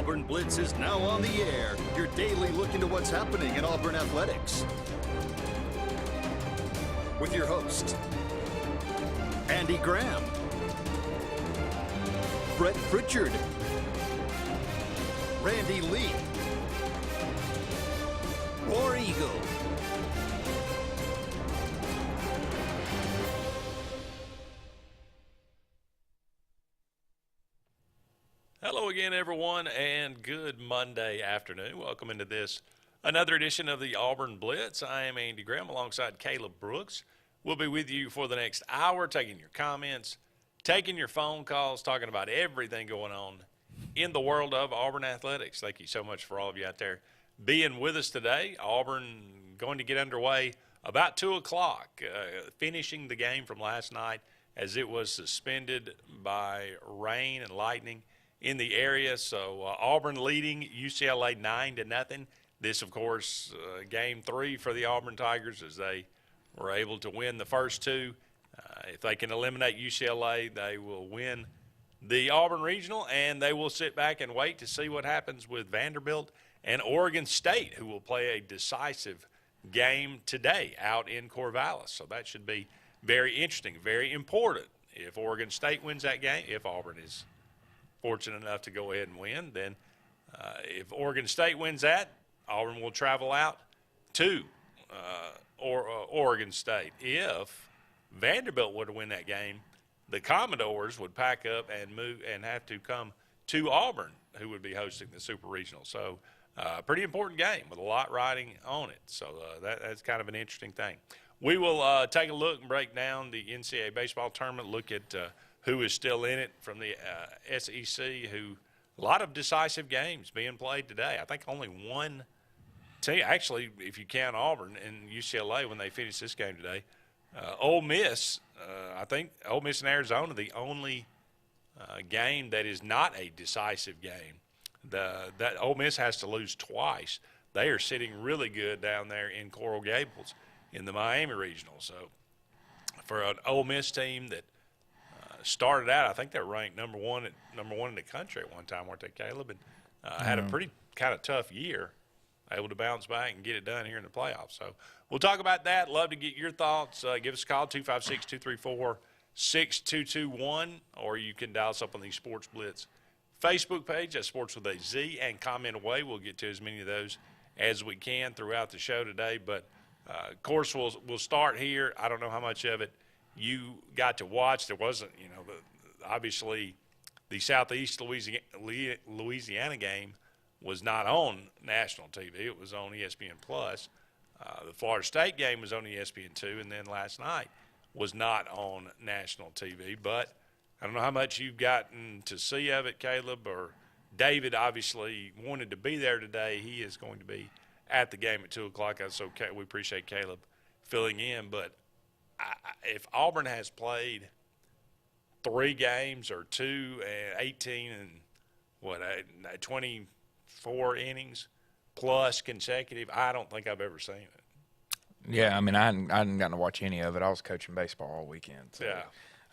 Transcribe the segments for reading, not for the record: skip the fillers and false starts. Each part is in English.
Auburn Blitz is now on the air. Your daily look into what's happening in Auburn athletics. With your host, Andy Graham, Brett Pritchard, Randy Lee, War Eagle. Hello again, everyone, and good Monday afternoon. Welcome into another edition of the Auburn Blitz. I am Andy Graham alongside Caleb Brooks. We'll be with you for the next hour, taking your comments, taking your phone calls, talking about everything going on in the world of Auburn athletics. Thank you so much for all of you out there being with us today. Auburn going to get underway about 2 o'clock, finishing the game from last night as it was suspended by rain and lightning in the area. So Auburn leading UCLA 9-0. This, of course, game 3 for the Auburn Tigers as they were able to win the first two. If they can eliminate UCLA, they will win the Auburn Regional, and they will sit back and wait to see what happens with Vanderbilt and Oregon State, who will play a decisive game today out in Corvallis. So that should be very interesting, very important. If Oregon State wins that game, if Auburn is fortunate enough to go ahead and win, then if Oregon State wins that, Auburn will travel out to Oregon State. If Vanderbilt were to win that game, the Commodores would pack up and move and have to come to Auburn, who would be hosting the Super Regional. So pretty important game with a lot riding on it. So that's kind of an interesting thing. We will take a look and break down the NCAA baseball tournament, look at who is still in it from the SEC, a lot of decisive games being played today. I think only one team, actually, if you count Auburn and UCLA when they finish this game today, Ole Miss, I think Ole Miss and Arizona, the only game that is not a decisive game. That Ole Miss has to lose twice. They are sitting really good down there in Coral Gables in the Miami Regional. So for an Ole Miss team that started out, I think they were ranked number one in the country at one time, weren't they, Caleb? And had a pretty kind of tough year, able to bounce back and get it done here in the playoffs. So we'll talk about that. Love to get your thoughts. Give us a call, 256-234-6221, or you can dial us up on the Sports Blitz Facebook page. That's Sports with a Z, and comment away. We'll get to as many of those as we can throughout the show today. But, of course, we'll start here. I don't know how much of it you got to watch. There wasn't, obviously the Southeast Louisiana game was not on national TV. It was on ESPN+. The Florida State game was on ESPN2, and then last night was not on national TV. But I don't know how much you've gotten to see of it, Caleb, or David obviously wanted to be there today. He is going to be at the game at 2 o'clock. So we appreciate Caleb filling in. But if Auburn has played 3 games or 2 and 18 and 24 innings plus consecutive, I don't think I've ever seen it. Yeah, I mean, I hadn't gotten to watch any of it. I was coaching baseball all weekend. So, yeah.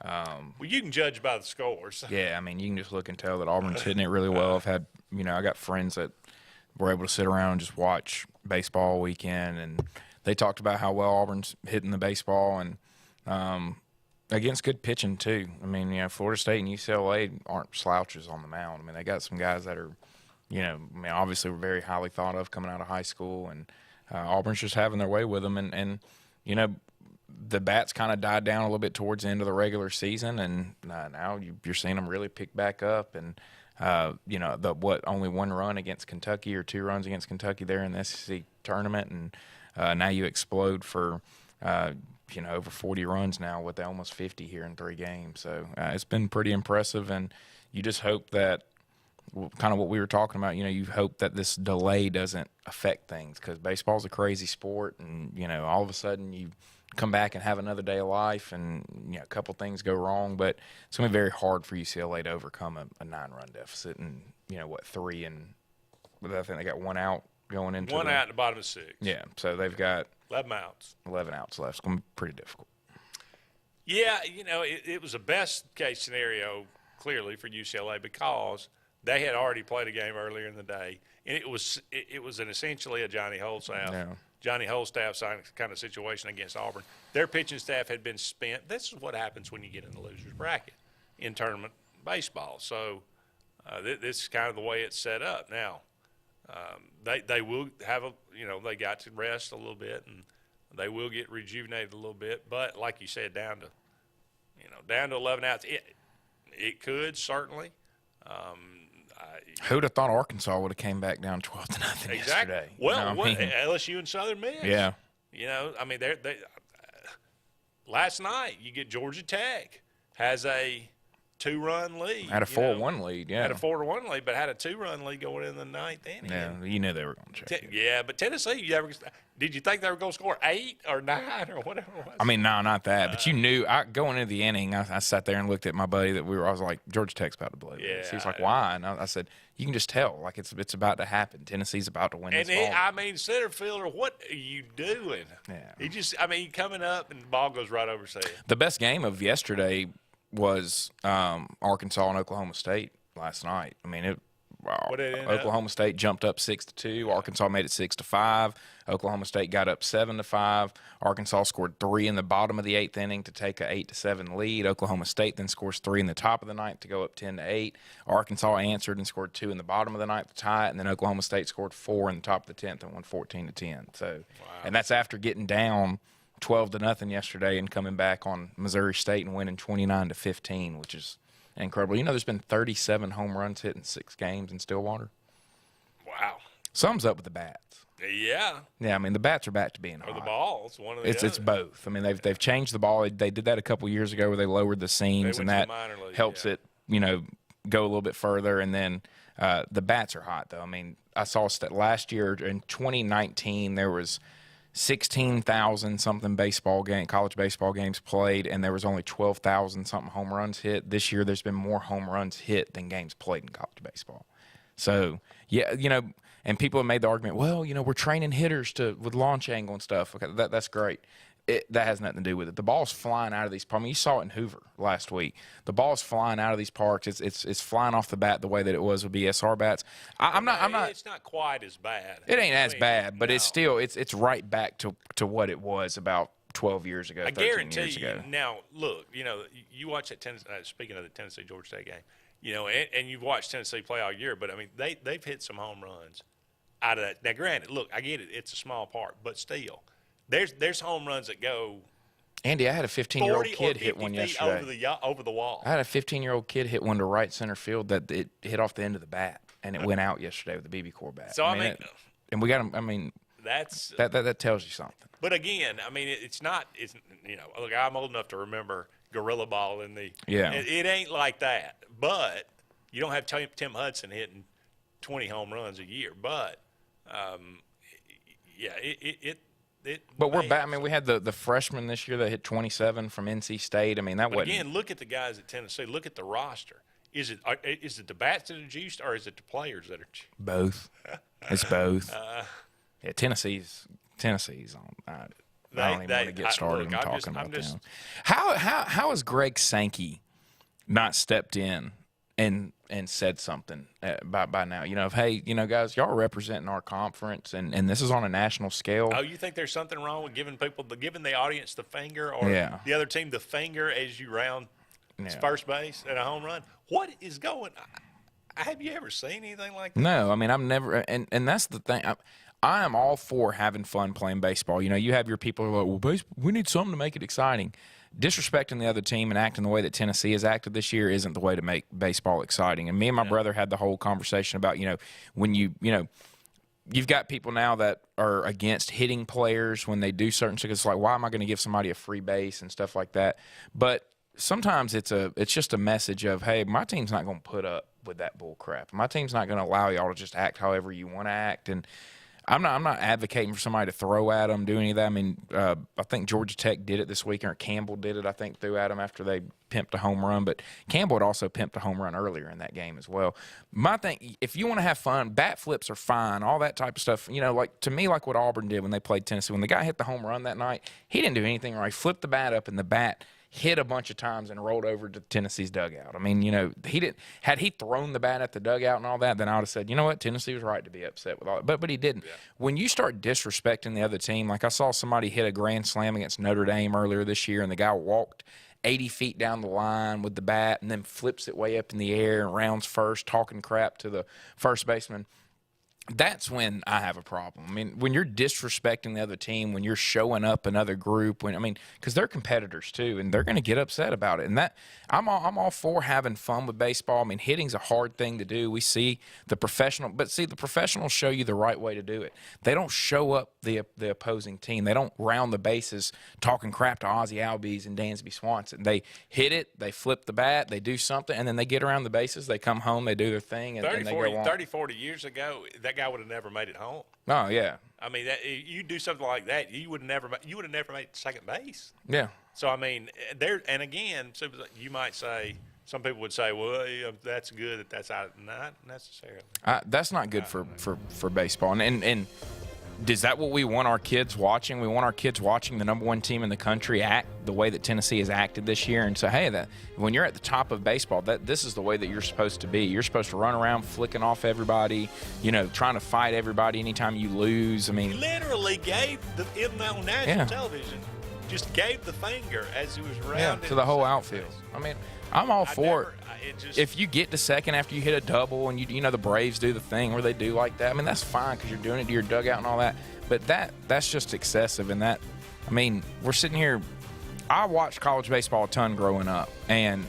Well, you can judge by the scores. Yeah, I mean, you can just look and tell that Auburn's hitting it really well. I've had, I got friends that were able to sit around and just watch baseball all weekend, and they talked about how well Auburn's hitting the baseball and against good pitching too. I mean, Florida State and UCLA aren't slouches on the mound. I mean, they got some guys that are, obviously were very highly thought of coming out of high school, and Auburn's just having their way with them. And the bats kind of died down a little bit towards the end of the regular season, and now you're seeing them really pick back up. And only 1 run against Kentucky or 2 runs against Kentucky there in the SEC tournament, and now you explode for over 40 runs now with almost 50 here in 3 games. So it's been pretty impressive, and you just hope that kind of what we were talking about, you hope that this delay doesn't affect things, because baseball's a crazy sport, and, all of a sudden you come back and have another day of life, and, a couple things go wrong. But it's going to be very hard for UCLA to overcome a 9-run deficit, and, 3, and I think they got 1 out going into one out at the bottom of 6. Yeah, so they've got 11 outs. 11 outs left. It's going to be pretty difficult. Yeah, it was a best-case scenario, clearly, for UCLA because They had already played a game earlier in the day, and it was essentially a Johnny Holstaff kind of situation against Auburn. Their pitching staff had been spent. This is what happens when you get in the loser's bracket in tournament baseball. So this is kind of the way it's set up now. They will have they got to rest a little bit, and they will get rejuvenated a little bit. But like you said, down to 11 outs, it could certainly. Who'd have thought Arkansas would have came back down 12-0 yesterday? Well, LSU and Southern Miss. Yeah. They last night you get Georgia Tech has a 2-run lead. Had a 4-1 lead, yeah. Had a 4-1 lead, but had a 2-run lead going in the ninth inning. Yeah, you knew they were going to check it. Yeah, but Tennessee, did you think they were going to score 8 or 9 or whatever it was? I mean, no, not that. But you knew, going into the inning, I sat there and looked at my buddy I was like, Georgia Tech's about to blow this. He was like, why? And I said, you can just tell, like it's about to happen. Tennessee's about to win this ball. Center fielder, what are you doing? Yeah. He coming up and the ball goes right over his head. The best game of yesterday was Arkansas and Oklahoma State last night. I mean, Oklahoma State jumped up 6-2. Arkansas made it 6-5. Oklahoma State got up 7-5. Arkansas scored 3 in the bottom of the 8th inning to take a 8-7 lead. Oklahoma State then scores 3 in the top of the 9th to go up 10-8. Arkansas answered and scored 2 in the bottom of the 9th to tie it, and then Oklahoma State scored 4 in the top of the 10th and won 14-10. So, and that's after getting down 12-0 yesterday and coming back on Missouri State and winning 29-15, which is incredible. There's been 37 home runs hit in 6 games in Stillwater. Wow. Sums up with the bats. Yeah. Yeah, I mean, the bats are back to being hot. Or the balls, one of the It's both. I mean, they've changed the ball. They did that a couple years ago where they lowered the seams, and that helps it, go a little bit further. And then the bats are hot, though. I mean, I saw last year in 2019 there was 16,000-something college baseball games played, and there was only 12,000-something home runs hit. This year there's been more home runs hit than games played in college baseball. So, yeah, and people have made the argument, well, we're training hitters with launch angle and stuff. Okay, that's great. That has nothing to do with it. The ball's flying out of these parks. I mean, you saw it in Hoover last week. The ball's flying out of these parks. It's flying off the bat the way that it was with BSR bats. I'm not. It's not quite as bad. It ain't as bad, but it's still it's right back to what it was about 12 years ago. I guarantee you. Now, look, you watch that Tennessee. Speaking of the Tennessee Georgia State game, and you've watched Tennessee play all year, but I mean they've hit some home runs out of that. Now, granted, look, I get it. It's a small park, but still. There's home runs that go. Andy, I had a 15-year-old kid hit one yesterday. Over the wall. I had a 15-year-old kid hit one to right center field that it hit off the end of the bat, and it went out yesterday with the BB Core bat. So I mean and we got him. I mean, that tells you something. But again, I mean, it's not. It's look, I'm old enough to remember Gorilla Ball in the. Yeah. It ain't like that, but you don't have Tim Hudson hitting 20 home runs a year, but But we're back. I mean, we had the freshman this year that hit 27 from NC State. I mean, that wasn't. Again, look at the guys at Tennessee. Look at the roster. Is it the bats that are juiced, or is it the players that are juiced? Both. It's both. Yeah, Tennessee's on. I don't even want to get started talking about them. How has Greg Sankey not stepped in and said something by now? Hey, guys, y'all are representing our conference, and this is on a national scale. Oh, you think there's something wrong with giving the audience the finger, or the other team the finger as you round first base at a home run? What is going on? Have you ever seen anything like that? No, I mean, I've never, and that's the thing. I am all for having fun playing baseball. You have your people who are like, well, we need something to make it exciting. Disrespecting the other team and acting the way that Tennessee has acted this year isn't the way to make baseball exciting. And me and my brother had the whole conversation about, when you've got people now that are against hitting players when they do certain things. It's like, why am I going to give somebody a free base and stuff like that? But sometimes it's just a message of, hey, my team's not going to put up with that bull crap. My team's not going to allow y'all to just act however you want to act. And I'm not advocating for somebody to throw at them, do any of that. I mean, I think Georgia Tech did it this weekend, or Campbell did it, I think, threw at them after they pimped a home run. But Campbell had also pimped a home run earlier in that game as well. My thing, if you want to have fun, bat flips are fine, all that type of stuff. To me, like what Auburn did when they played Tennessee. When the guy hit the home run that night, he didn't do anything right. He flipped the bat up, and the bat hit a bunch of times and rolled over to Tennessee's dugout. I mean, had he thrown the bat at the dugout and all that, then I would have said, you know what, Tennessee was right to be upset with all that. But he didn't. Yeah. When you start disrespecting the other team, like I saw somebody hit a grand slam against Notre Dame earlier this year, and the guy walked 80 feet down the line with the bat and then flips it way up in the air and rounds first, talking crap to the first baseman. That's when I have a problem. I mean, when you're disrespecting the other team, when you're showing up another group, because they're competitors too, and they're going to get upset about it. And that I'm all for having fun with baseball. I mean, hitting's a hard thing to do. We see the professionals show you the right way to do it. They don't show up the opposing team. They don't round the bases talking crap to Ozzie Albies and Dansby Swanson. They hit it, they flip the bat, they do something, and then they get around the bases. They come home, they do their thing, and they go on. 30, 40 years ago, that guy would have never made it home. Oh yeah. I mean, you do something like that, you would have never made second base. Yeah. So I mean, and again, so you might say, some people would say, well, that's good. That's not necessarily. That's not good for baseball. And is that what we want our kids watching? We want our kids watching the number one team in the country act the way that Tennessee has acted this year and say, hey, that when you're at the top of baseball, this is the way that you're supposed to be. You're supposed to run around flicking off everybody, trying to fight everybody anytime you lose. I mean, he literally gave on national television, just gave the finger as he was rounding to the whole outfield. I mean, I'm all for it. If you get to second after you hit a double and the Braves do the thing where they do like that, I mean, that's fine because you're doing it to your dugout and all that. But that's just excessive. And we're sitting here. I watched college baseball a ton growing up. And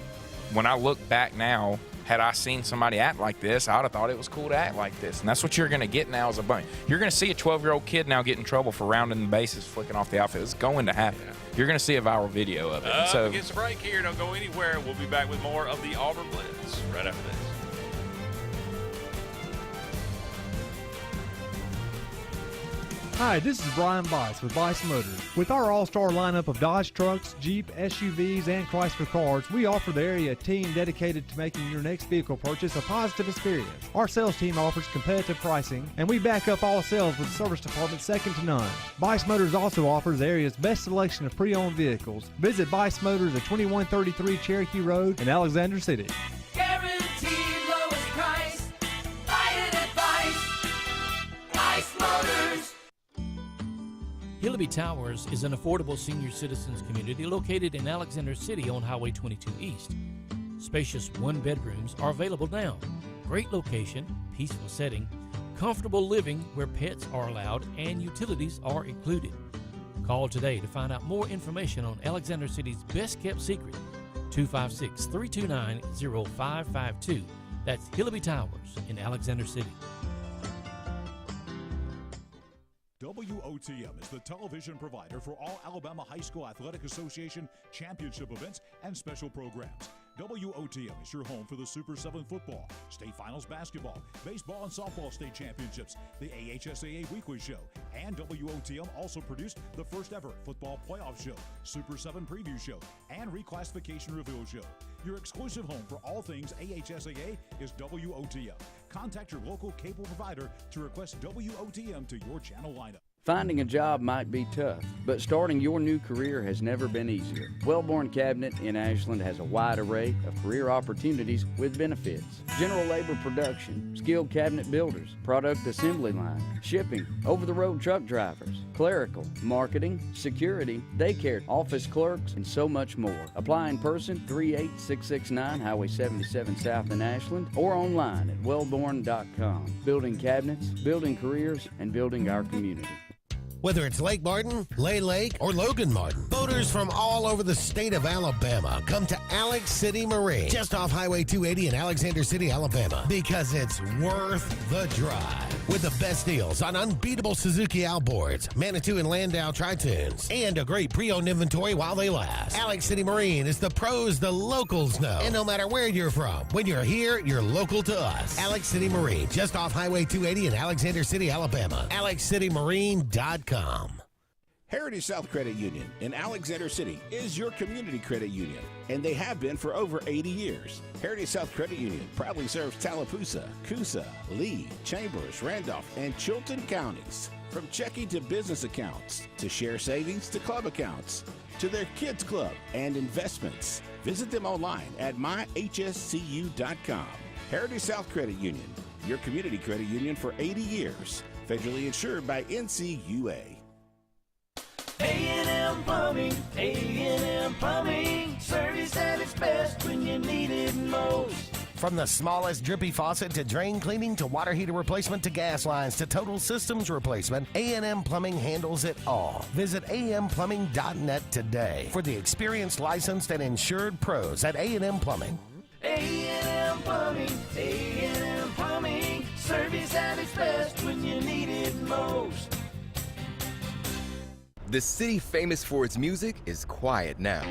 when I look back now, had I seen somebody act like this, I would have thought it was cool to act like this. And that's what you're going to get now as a bunch. You're going to see a 12-year-old kid now get in trouble for rounding the bases, flicking off the outfield. It's going to happen. Yeah. You're going to see a viral video of it. So get a break here. Don't go anywhere. We'll be back with more of the Auburn Blitz right after this. Hi, this is Brian Bice with Bice Motors. With our all-star lineup of Dodge trucks, Jeep, SUVs, and Chrysler cars, we offer the area a team dedicated to making your next vehicle purchase a positive experience. Our sales team offers competitive pricing, and we back up all sales with a service department second to none. Bice Motors also offers the area's best selection of pre-owned vehicles. Visit Bice Motors at 2133 Cherokee Road in Alexander City. Guaranteed lowest price. Buy it at Bice Motors. Hilleby Towers is an affordable senior citizens community located in Alexander City on Highway 22 East. Spacious one-bedrooms are available now. Great location, peaceful setting, comfortable living where pets are allowed and utilities are included. Call today to find out more information on Alexander City's best-kept secret, 256-329-0552. That's Hilleby Towers in Alexander City. WOTM is the television provider for all Alabama High School Athletic Association championship events and special programs. WOTM is your home for the Super 7 football, state finals basketball, baseball and softball state championships, the AHSAA weekly show, and WOTM also produced the first ever football playoff show, Super 7 preview show, and reclassification reveal show. Your exclusive home for all things AHSAA is WOTM. Contact your local cable provider to request WOTM to your channel lineup. Finding a job might be tough, but starting your new career has never been easier. Wellborn Cabinet in Ashland has a wide array of career opportunities with benefits. General labor production, skilled cabinet builders, product assembly line, shipping, over-the-road truck drivers, clerical, marketing, security, daycare, office clerks, and so much more. Apply in person, 38669 Highway 77 South in Ashland, or online at wellborn.com. Building cabinets, building careers, and building our community. Whether it's Lake Martin, Lay Lake, or Logan Martin, boaters from all over the state of Alabama come to Alex City Marine, just off Highway 280 in Alexander City, Alabama, because it's worth the drive. With the best deals on unbeatable Suzuki outboards, Manitou and Landau Tritoons, and a great pre-owned inventory while they last. Alex City Marine is the pros the locals know. And no matter where you're from, when you're here, you're local to us. Alex City Marine, just off Highway 280 in Alexander City, Alabama. AlexCityMarine.com. Heritage South Credit Union in Alexander City is your community credit union, and they have been for over 80 years. Heritage South Credit Union proudly serves Tallapoosa, Coosa, Lee, Chambers, Randolph, and Chilton counties. From checking to business accounts, to share savings to club accounts, to their kids club and investments. Visit them online at myhscu.com. Heritage South Credit Union, your community credit union for 80 years. Federally insured by NCUA. A&M Plumbing, A&M Plumbing, service at its best when you need it most. From the smallest drippy faucet to drain cleaning to water heater replacement to gas lines to total systems replacement, A&M Plumbing handles it all. Visit amplumbing.net today for the experienced, licensed, and insured pros at A&M Plumbing. A&M Plumbing, A&M Plumbing, service at its best when you need it most. The city famous for its music is quiet now,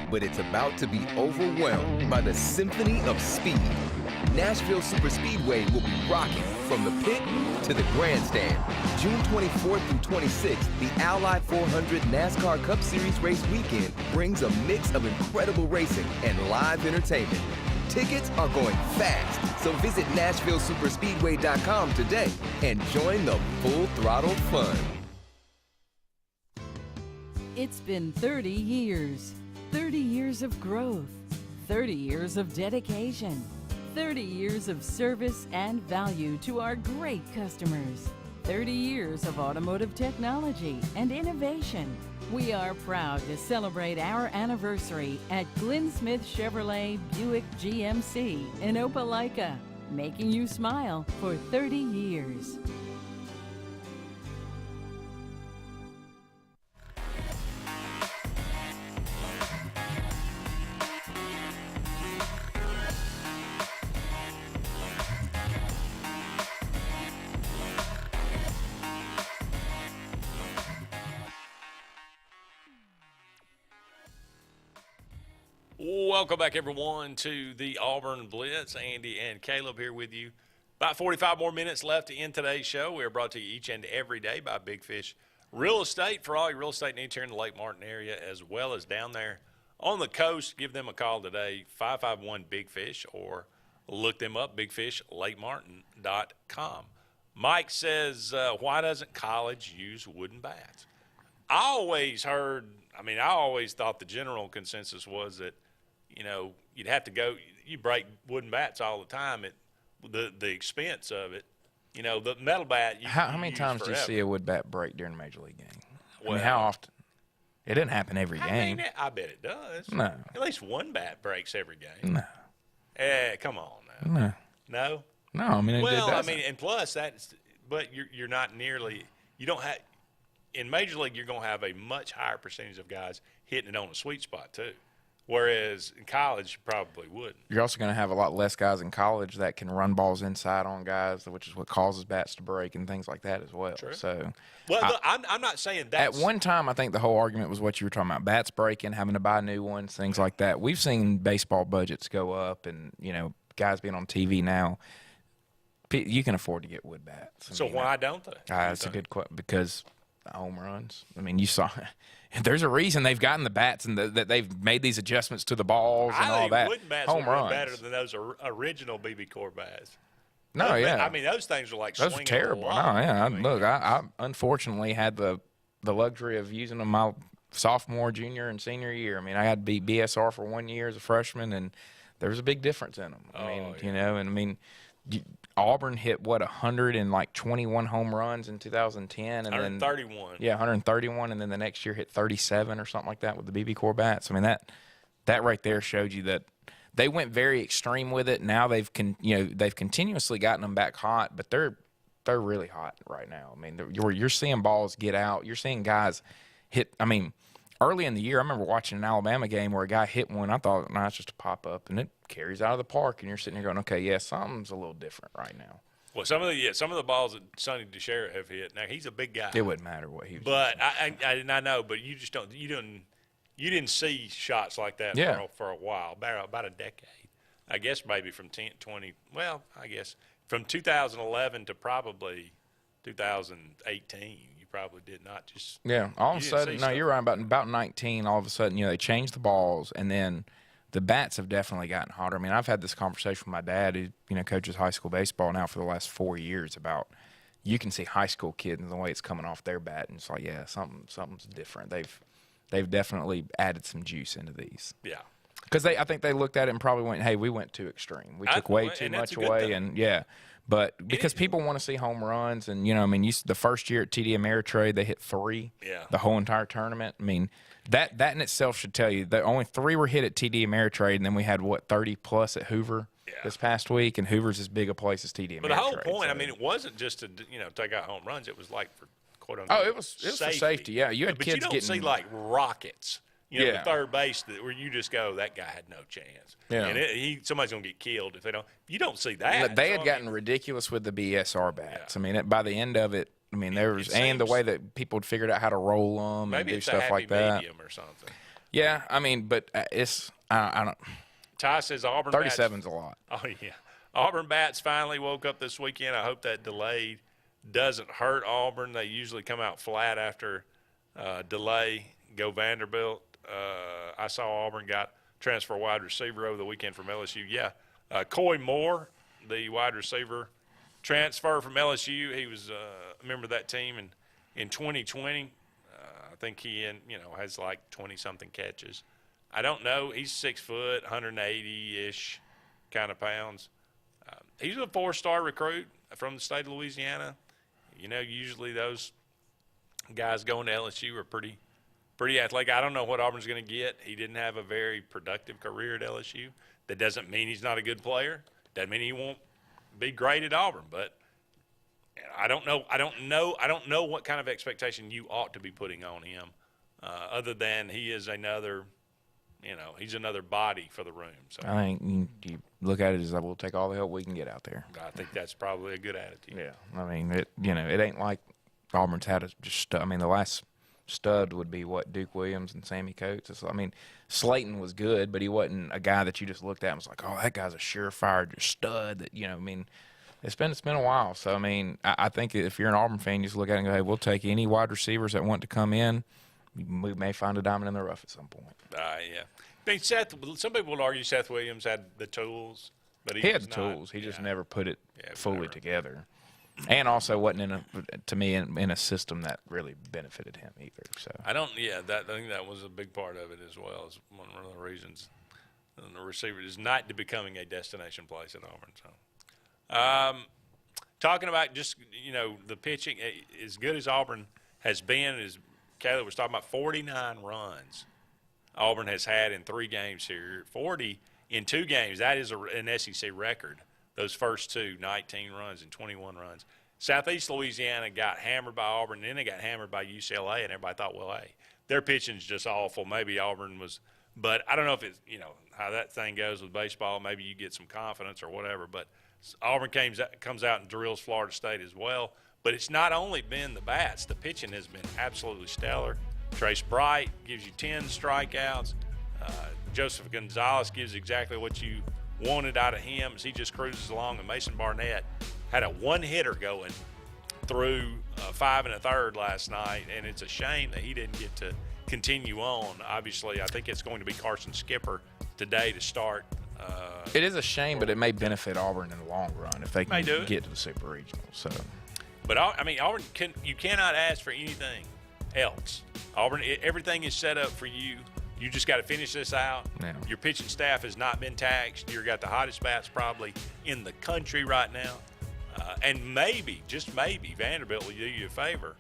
but it's about to be overwhelmed by the symphony of speed. Nashville Superspeedway will be rocking from the pit to the grandstand. June 24th through 26th, the Ally 400 NASCAR Cup Series race weekend brings a mix of incredible racing and live entertainment. Tickets are going fast, so visit NashvilleSuperspeedway.com today and join the full throttle fun. It's been 30 years. 30 years of growth. 30 years of dedication. 30 years of service and value to our great customers. 30 years of automotive technology and innovation. We are proud to celebrate our anniversary at Glenn Smith Chevrolet Buick GMC in Opelika, making you smile for 30 years. Welcome back, everyone, to the Auburn Blitz. Andy and Caleb here with you. About 45 more minutes left to end today's show. We are brought to you each and every day by Big Fish Real Estate. For all your real estate needs here in the Lake Martin area, as well as down there on the coast, give them a call today, 551-BIG-FISH, or look them up, bigfishlakemartin.com. Mike says, why doesn't college use wooden bats? I always thought the general consensus was that, you'd have to go, you break wooden bats all the time at the expense of it. The metal bat. How many times do you see a wood bat break during a major league game? Well, how often? It didn't happen every game. I bet it does. No. At least one bat breaks every game. No. Come on now. No. No? No, Well, it doesn't. and plus but you're not nearly, you don't have, in Major League, you're going to have a much higher percentage of guys hitting it on a sweet spot too. Whereas in college, you probably wouldn't. You're also going to have a lot less guys in college that can run balls inside on guys, which is what causes bats to break and things like that as well. True. So, look, I'm not saying that. At one time, I think the whole argument was what you were talking about: bats breaking, having to buy new ones, things like that. We've seen baseball budgets go up, and guys being on TV now, you can afford to get wood bats. So why don't they? That's a good question, because home runs. You saw. There's a reason they've gotten the bats and that they've made these adjustments to the balls and all that. Wooden bats home runs better than those original BB Core bats. No, yeah. Those things are like those are terrible. No, yeah. I unfortunately had the luxury of using them my sophomore, junior, and senior year. I had to be BSR for 1 year as a freshman, and there was a big difference in them. Auburn hit 121 home runs in 2010, and 131. Then 131, and then the next year hit 37 or something like that with the BB Core bats. That right there showed you that they went very extreme with it. Now they've continuously gotten them back hot, but they're really hot right now. You're seeing balls get out. You're seeing guys hit. Early in the year, I remember watching an Alabama game where a guy hit one. I thought, no, it's just a pop-up, and it carries out of the park, and you're sitting here going, okay, yeah, something's a little different right now. Well, some of the balls that Sonny DeShera have hit. Now he's a big guy. It wouldn't matter what he was. But I know, but you just don't. You didn't see shots like that for a while, about a decade. I guess maybe from 20. Well, I guess from 2011 to probably 2018. Probably did not just. Yeah, all of a sudden, no, you're right. About 19, all of a sudden, they changed the balls, and then the bats have definitely gotten hotter. I've had this conversation with my dad, who coaches high school baseball now for the last 4 years, about you can see high school kids and the way it's coming off their bat, and it's like, yeah, something's different. They've definitely added some juice into these. Yeah. Because I think they looked at it and probably went, hey, we went too extreme. We took way too much away, and But because people want to see home runs, and the first year at TD Ameritrade they hit 3 the whole entire tournament. I mean, that in itself should tell you that only 3 were hit at TD Ameritrade, and then we had 30 plus at Hoover this past week, and Hoover's as big a place as TD Ameritrade. But the whole point, I mean, it wasn't just to take out home runs. It was like for quote unquote. Oh, it was for safety. Yeah, you had kids getting. But you don't see like rockets. The third base where you just go, that guy had no chance. Yeah. And somebody's going to get killed if they don't. You don't see that. They had gotten ridiculous with the BSR bats. I mean, by the end of it, there was the way that people had figured out how to roll them and do stuff like that. Medium or something. Yeah, but it's I don't. Ty says Auburn 37's a lot. Oh yeah, Auburn bats finally woke up this weekend. I hope that delay doesn't hurt Auburn. They usually come out flat after delay. Go Vanderbilt. I saw Auburn got transfer wide receiver over the weekend from LSU. Yeah, Coy Moore, the wide receiver, transfer from LSU. He was a member of that team in 2020. I think he has like 20-something catches. I don't know. He's 6 foot, 180-ish kind of pounds. He's a 4-star recruit from the state of Louisiana. Usually those guys going to LSU are pretty athletic. I don't know what Auburn's going to get. He didn't have a very productive career at LSU. That doesn't mean he's not a good player. Doesn't mean he won't be great at Auburn. But I don't know. I don't know what kind of expectation you ought to be putting on him, other than he is another. He's another body for the room. So I think you look at it as we'll take all the help we can get out there. I think that's probably a good attitude. Yeah. I mean, it ain't like Auburn's had the last stud would be Duke Williams and Sammy Coates. Slayton was good, but he wasn't a guy that you just looked at and was like, oh, that guy's a surefire stud. That it's been a while. So I think if you're an Auburn fan, you just look at it and go, hey, we'll take any wide receivers that want to come in. We may find a diamond in the rough at some point. Yeah. Some people would argue Seth Williams had the tools, but he had the tools. He just never put it fully together. And also wasn't in a system that really benefited him either. So I think that was a big part of it as well. As one of the reasons the receiver is not becoming a destination place at Auburn. So, talking about just the pitching, as good as Auburn has been, as Caleb was talking about, 49 runs Auburn has had in 3 games here. 40 in 2 games. That is an SEC record. Those first 2, 19 runs and 21 runs. Southeast Louisiana got hammered by Auburn, and then they got hammered by UCLA, and everybody thought, well, hey, their pitching's just awful. Maybe Auburn was – but I don't know if it's, how that thing goes with baseball. Maybe you get some confidence or whatever. But Auburn comes out and drills Florida State as well. But it's not only been the bats. The pitching has been absolutely stellar. Trace Bright gives you 10 strikeouts. Joseph Gonzalez gives exactly what you – wanted out of him as he just cruises along, and Mason Barnett had a 1-hitter going through 5 1/3 last night, and it's a shame that he didn't get to continue on. Obviously, I think it's going to be Carson Skipper today to start. It is a shame, but it may benefit Auburn in the long run if they can get to the Super Regional. So, but Auburn you cannot ask for anything else. Auburn, everything is set up for you. You just got to finish this out. Yeah. Your pitching staff has not been taxed. You've got the hottest bats probably in the country right now. And maybe, just maybe, Vanderbilt will do you a favor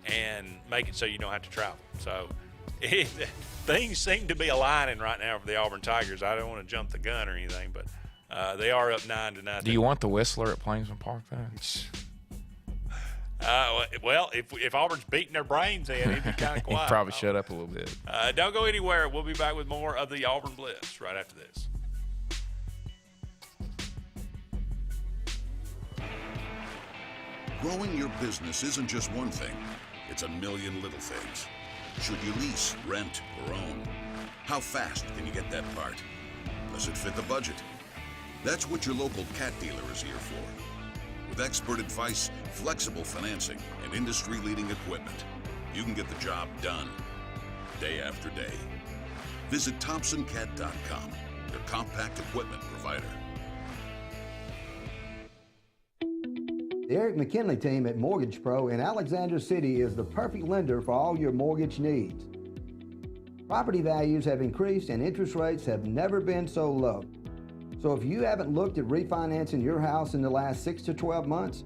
and make it so you don't have to travel. So things seem to be aligning right now for the Auburn Tigers. I don't want to jump the gun or anything, but they are up 9-0. Do you want the Whistler at Plainsman Park, though? Well, if Auburn's beating their brains in, it'd be kind of quiet. He'd probably shut up a little bit. Don't go anywhere. We'll be back with more of the Auburn Blitz right after this. Growing your business isn't just one thing. It's a million little things. Should you lease, rent, or own? How fast can you get that part? Does it fit the budget? That's what your local cat dealer is here for. With expert advice, flexible financing, and industry-leading equipment, you can get the job done day after day. Visit ThompsonCat.com, your compact equipment provider. The Eric McKinley team at Mortgage Pro in Alexander City is the perfect lender for all your mortgage needs. Property values have increased and interest rates have never been so low. So if you haven't looked at refinancing your house in the last 6 to 12 months,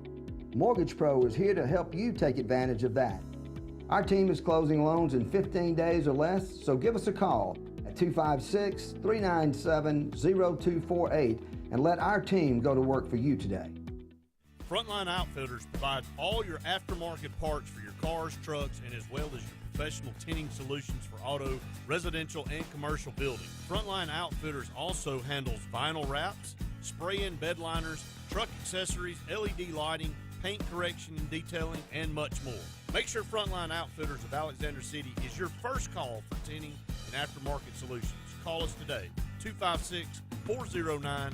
Mortgage Pro is here to help you take advantage of that. Our team is closing loans in 15 days or less, so give us a call at 256-397-0248 and let our team go to work for you today. Frontline Outfitters provides all your aftermarket parts for your cars, trucks, and as well as your professional tinting solutions for auto, residential, and commercial buildings. Frontline Outfitters also handles vinyl wraps, spray-in bed liners, truck accessories, LED lighting, paint correction and detailing, and much more. Make sure Frontline Outfitters of Alexander City is your first call for tinting and aftermarket solutions. Call us today, 256-409-8100.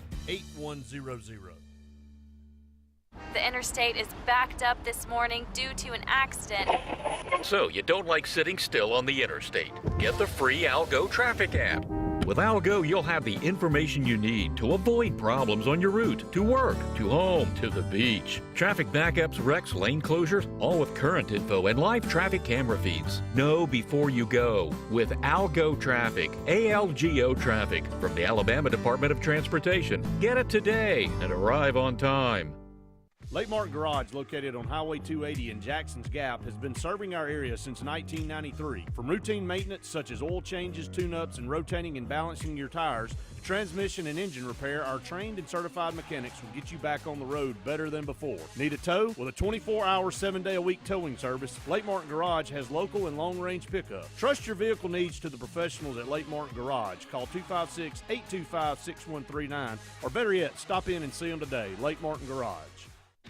The interstate is backed up this morning due to an accident. So you don't like sitting still on the interstate? Get the free Algo traffic app. With Algo, you'll have the information you need to avoid problems on your route, to work, to home, to the beach. Traffic backups, wrecks, lane closures, all with current info and live traffic camera feeds. Know before you go with Algo Traffic, ALGO Traffic from the Alabama Department of Transportation. Get it today and arrive on time. Lake Martin Garage, located on Highway 280 in Jackson's Gap, has been serving our area since 1993. From routine maintenance such as oil changes, tune-ups, and rotating and balancing your tires, to transmission and engine repair, our trained and certified mechanics will get you back on the road better than before. Need a tow? With a 24-hour, 7-day-a-week towing service, Lake Martin Garage has local and long-range pickup. Trust your vehicle needs to the professionals at Lake Martin Garage. Call 256-825-6139, or better yet, stop in and see them today. Lake Martin Garage.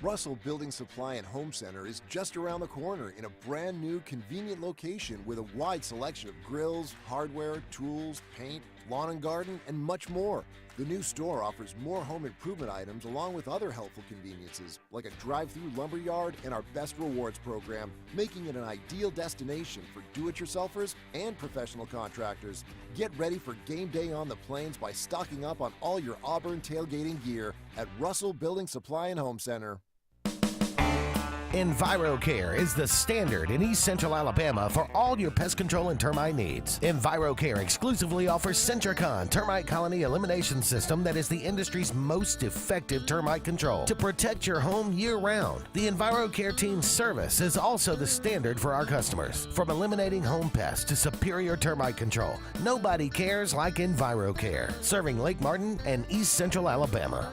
Russell Building Supply and Home Center is just around the corner in a brand new convenient location with a wide selection of grills, hardware, tools, paint, lawn and garden, and much more. The new store offers more home improvement items along with other helpful conveniences like a drive-through lumber yard and our Best Rewards program, making it an ideal destination for do-it-yourselfers and professional contractors. Get ready for game day on the plains by stocking up on all your Auburn tailgating gear at Russell Building Supply and Home Center. EnviroCare is the standard in East Central Alabama for all your pest control and termite needs. EnviroCare exclusively offers Centricon termite colony elimination system that is the industry's most effective termite control to protect your home year-round. The EnviroCare team's service is also the standard for our customers. From eliminating home pests to superior termite control, nobody cares like EnviroCare, serving Lake Martin and East Central Alabama.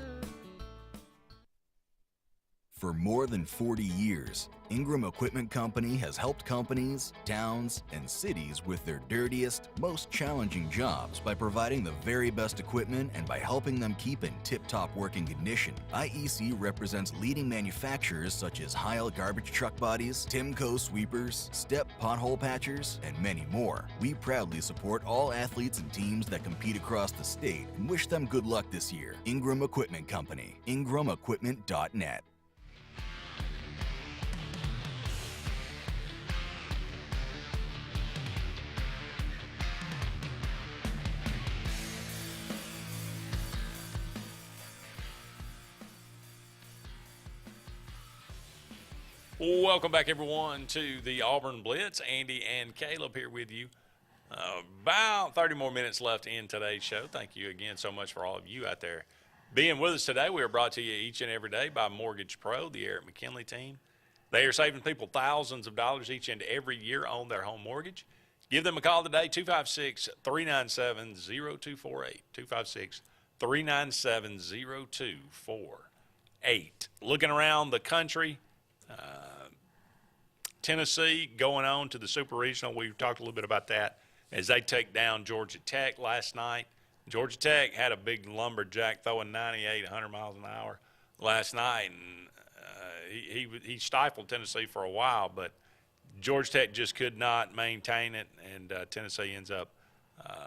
For more than 40 years, Ingram Equipment Company has helped companies, towns, and cities with their dirtiest, most challenging jobs by providing the very best equipment and by helping them keep in tip-top working condition. IEC represents leading manufacturers such as Heil garbage truck bodies, Timco sweepers, Step pothole patchers, and many more. We proudly support all athletes and teams that compete across the state and wish them good luck this year. Ingram Equipment Company, ingramequipment.net. Welcome back, everyone, to the Auburn Blitz. Andy and Caleb here with you. About 30 more minutes left in today's show. Thank you again so much for all of you out there being with us today. We are brought to you each and every day by Mortgage Pro, the Eric McKinley team. They are saving people thousands of dollars each and every year on their home mortgage. Give them a call today, 256-397-0248, 256-397-0248. Looking around the country, Tennessee going on to the Super Regional. We talked a little bit about that as they take down Georgia Tech last night. Georgia Tech had a big lumberjack throwing 98, 100 miles an hour last night, and he stifled Tennessee for a while, but Georgia Tech just could not maintain it, and Tennessee ends up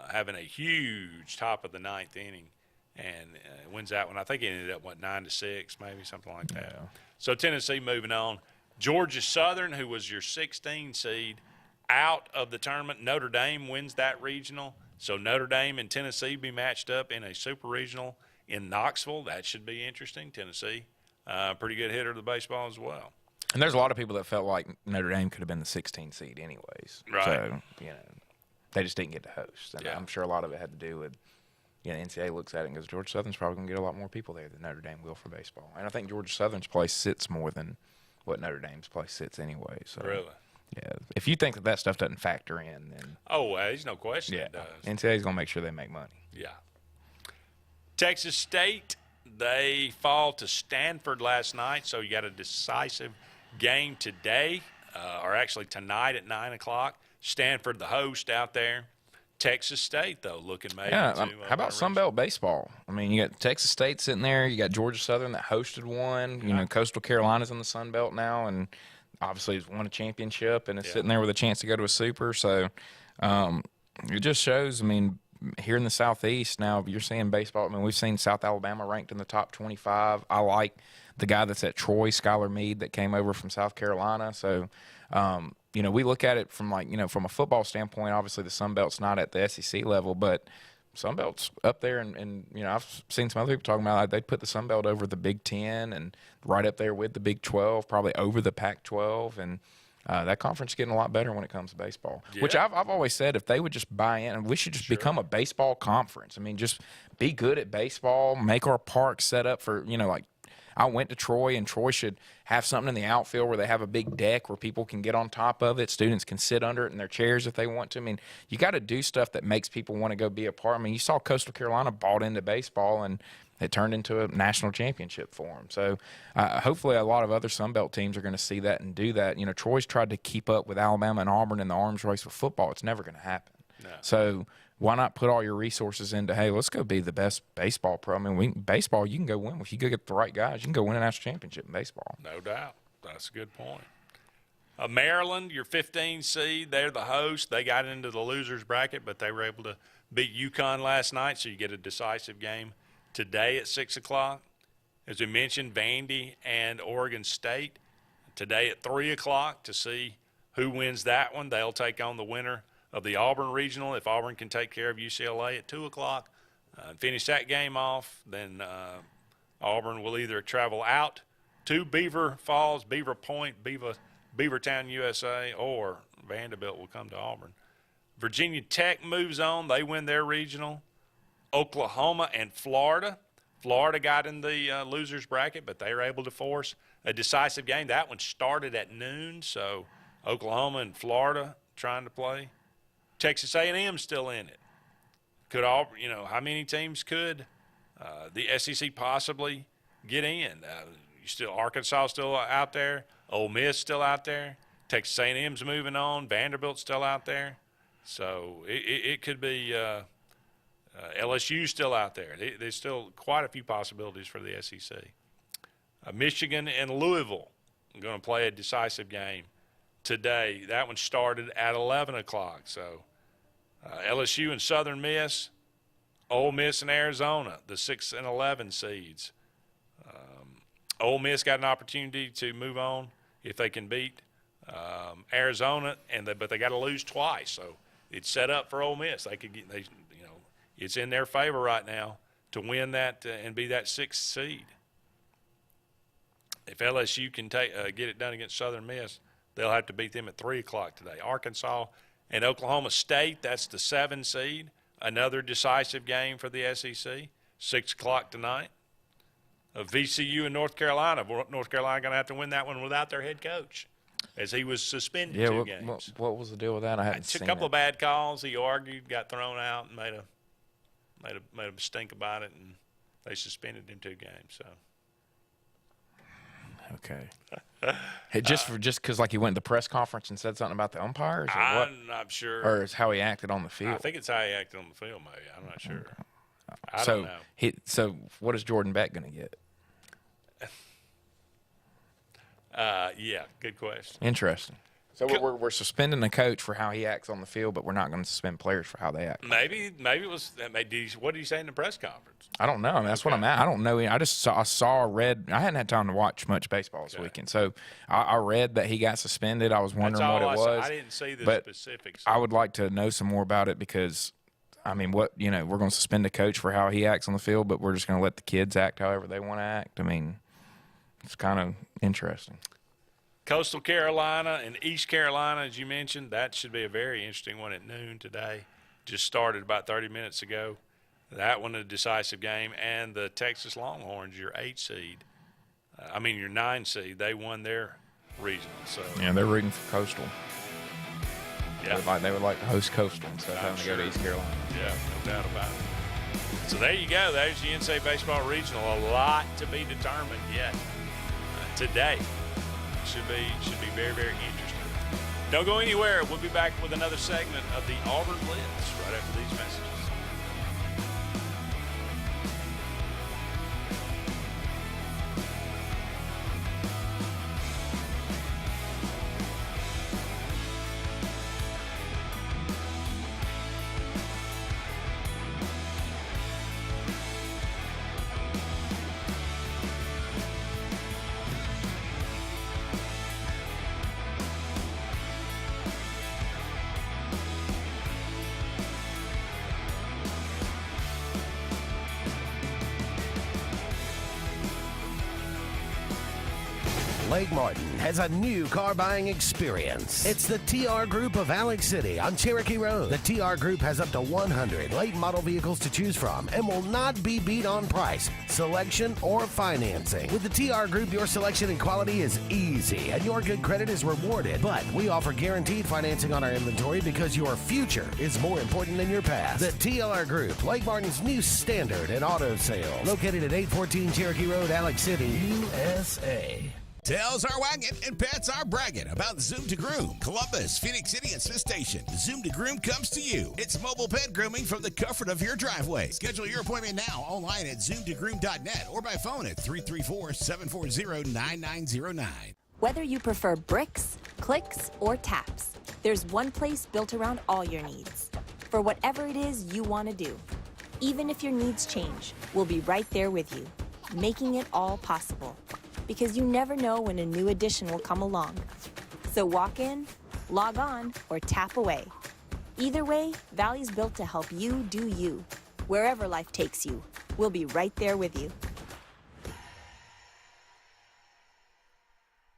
having a huge top of the ninth inning and wins that one. I think it ended up, 9-6, maybe, something like that. Yeah. So Tennessee moving on. Georgia Southern, who was your 16 seed, out of the tournament. Notre Dame wins that regional. So Notre Dame and Tennessee be matched up in a super regional in Knoxville. That should be interesting. Tennessee Pretty good hitter of the baseball as well. And there's a lot of people that felt like Notre Dame could have been the 16th seed anyways. Right. So, they just didn't get to host. And I'm sure a lot of it had to do with, NCAA looks at it and goes, Georgia Southern's probably going to get a lot more people there than Notre Dame will for baseball. And I think Georgia Southern's place sits more than what Notre Dame's place sits anyway. So, really? Yeah. If you think that stuff doesn't factor in, then. Oh, there's no question it does. NCAA's going to make sure they make money. Yeah. Texas State, they fall to Stanford last night, so you got a decisive game today, or actually tonight at 9 o'clock. Stanford, the host out there. Texas State, though, looking maybe to how about Sunbelt baseball? I mean, you got Texas State sitting there. You got Georgia Southern that hosted one. Coastal Carolina's in the Sunbelt now, and obviously has won a championship and is sitting there with a chance to go to a super. So it just shows, here in the Southeast now, you're seeing baseball. We've seen South Alabama ranked in the top 25. I like the guy that's at Troy, Skylar Meade, that came over from South Carolina. So, we look at it from from a football standpoint. Obviously, the Sun Belt's not at the SEC level, but Sun Belt's up there. And I've seen some other people talking about they'd put the Sun Belt over the Big Ten and right up there with the Big 12, probably over the Pac-12. And that conference is getting a lot better when it comes to baseball, which I've always said if they would just buy in, we should just become a baseball conference. Just be good at baseball, make our park set up for, I went to Troy, and Troy should have something in the outfield where they have a big deck where people can get on top of it. Students can sit under it in their chairs if they want to. You got to do stuff that makes people want to go be a part. You saw Coastal Carolina bought into baseball, and it turned into a national championship for them. So hopefully a lot of other Sun Belt teams are going to see that and do that. Troy's tried to keep up with Alabama and Auburn in the arms race with football. It's never going to happen. No. So why not put all your resources into, hey, let's go be the best baseball pro? Baseball, you can go win. If you go get the right guys, you can go win a national championship in baseball. No doubt. That's a good point. Maryland, your 15 seed, they're the host. They got into the losers bracket, but they were able to beat UConn last night, so you get a decisive game today at 6 o'clock. As we mentioned, Vandy and Oregon State today at 3 o'clock to see who wins that one. They'll take on the winner of the Auburn Regional. If Auburn can take care of UCLA at 2 o'clock and finish that game off, then Auburn will either travel out to Beaver Falls, Beaver Point, Beavertown, USA, or Vanderbilt will come to Auburn. Virginia Tech moves on. They win their regional. Oklahoma and Florida. Florida got in the losers bracket, but they were able to force a decisive game. That one started at noon, so Oklahoma and Florida trying to play. Texas A&M still in it. Could all, how many teams could the SEC possibly get in? Arkansas still out there. Ole Miss still out there. Texas A&M's moving on. Vanderbilt's still out there. So it could be LSU still out there. There's still quite a few possibilities for the SEC. Michigan and Louisville are going to play a decisive game today. That one started at 11 o'clock. So LSU and Southern Miss, Ole Miss and Arizona, the 6 and 11 seeds. Ole Miss got an opportunity to move on if they can beat Arizona, but they got to lose twice. So it's set up for Ole Miss. They could get, it's in their favor right now to win that and be that 6th seed. If LSU can get it done against Southern Miss, they'll have to beat them at 3 o'clock today. Arkansas and Oklahoma State, that's the 7 seed. Another decisive game for the SEC, 6 o'clock tonight. VCU and North Carolina. North Carolina going to have to win that one without their head coach, as he was suspended 2 games. What was the deal with that? I haven't seen a couple of bad calls. He argued, got thrown out, and made a stink about it, and they suspended him 2 games. So. Okay. Hey, just because he went to the press conference and said something about the umpires, or what? I'm not sure. Or is how he acted on the field? I think it's how he acted on the field, maybe. I'm not sure. Okay. I don't know. So what is Jordan Beck going to get? Yeah, good question. Interesting. So we're suspending the coach for how he acts on the field, but we're not going to suspend players for how they act. Maybe it was. What did he say in the press conference? I don't know. That's what I'm at. I don't know. I just read. I hadn't had time to watch much baseball this weekend, so I read that he got suspended. I was wondering what it was. I didn't see the specifics. I would like to know some more about it because, we're going to suspend a coach for how he acts on the field, but we're just going to let the kids act however they want to act. it's kind of interesting. Coastal Carolina and East Carolina, as you mentioned, that should be a very interesting one at noon today. Just started about 30 minutes ago. That one a decisive game. And the Texas Longhorns, your 9 seed, they won their regional. So yeah, they're rooting for Coastal. Yeah, they would like to host Coastal instead of having to go to East Carolina. Yeah, no doubt about it. So there you go. There's the NCAA Baseball Regional. A lot to be determined yet today. Should be very, very interesting. Don't go anywhere. We'll be back with another segment of the Auburn Blitz right after these messages. Lake Martin has a new car buying experience. It's the TR Group of Alex City on Cherokee Road. The TR Group has up to 100 late model vehicles to choose from and will not be beat on price, selection, or financing. With the TR Group, your selection and quality is easy and your good credit is rewarded. But we offer guaranteed financing on our inventory because your future is more important than your past. The TR Group, Lake Martin's new standard in auto sales. Located at 814 Cherokee Road, Alex City, USA. Tails are wagging and pets are bragging about Zoom to Groom, Columbus, Phoenix City, and Smith Station. Zoom to Groom comes to you. It's mobile pet grooming from the comfort of your driveway. Schedule your appointment now online at zoomtogroom.net or by phone at 334-740-9909. Whether you prefer bricks, clicks, or taps, there's one place built around all your needs. For whatever it is you want to do. Even if your needs change, we'll be right there with you, making it all possible. Because you never know when a new addition will come along. So walk in, log on, or tap away. Either way, Valley's built to help you do you. Wherever life takes you, we'll be right there with you.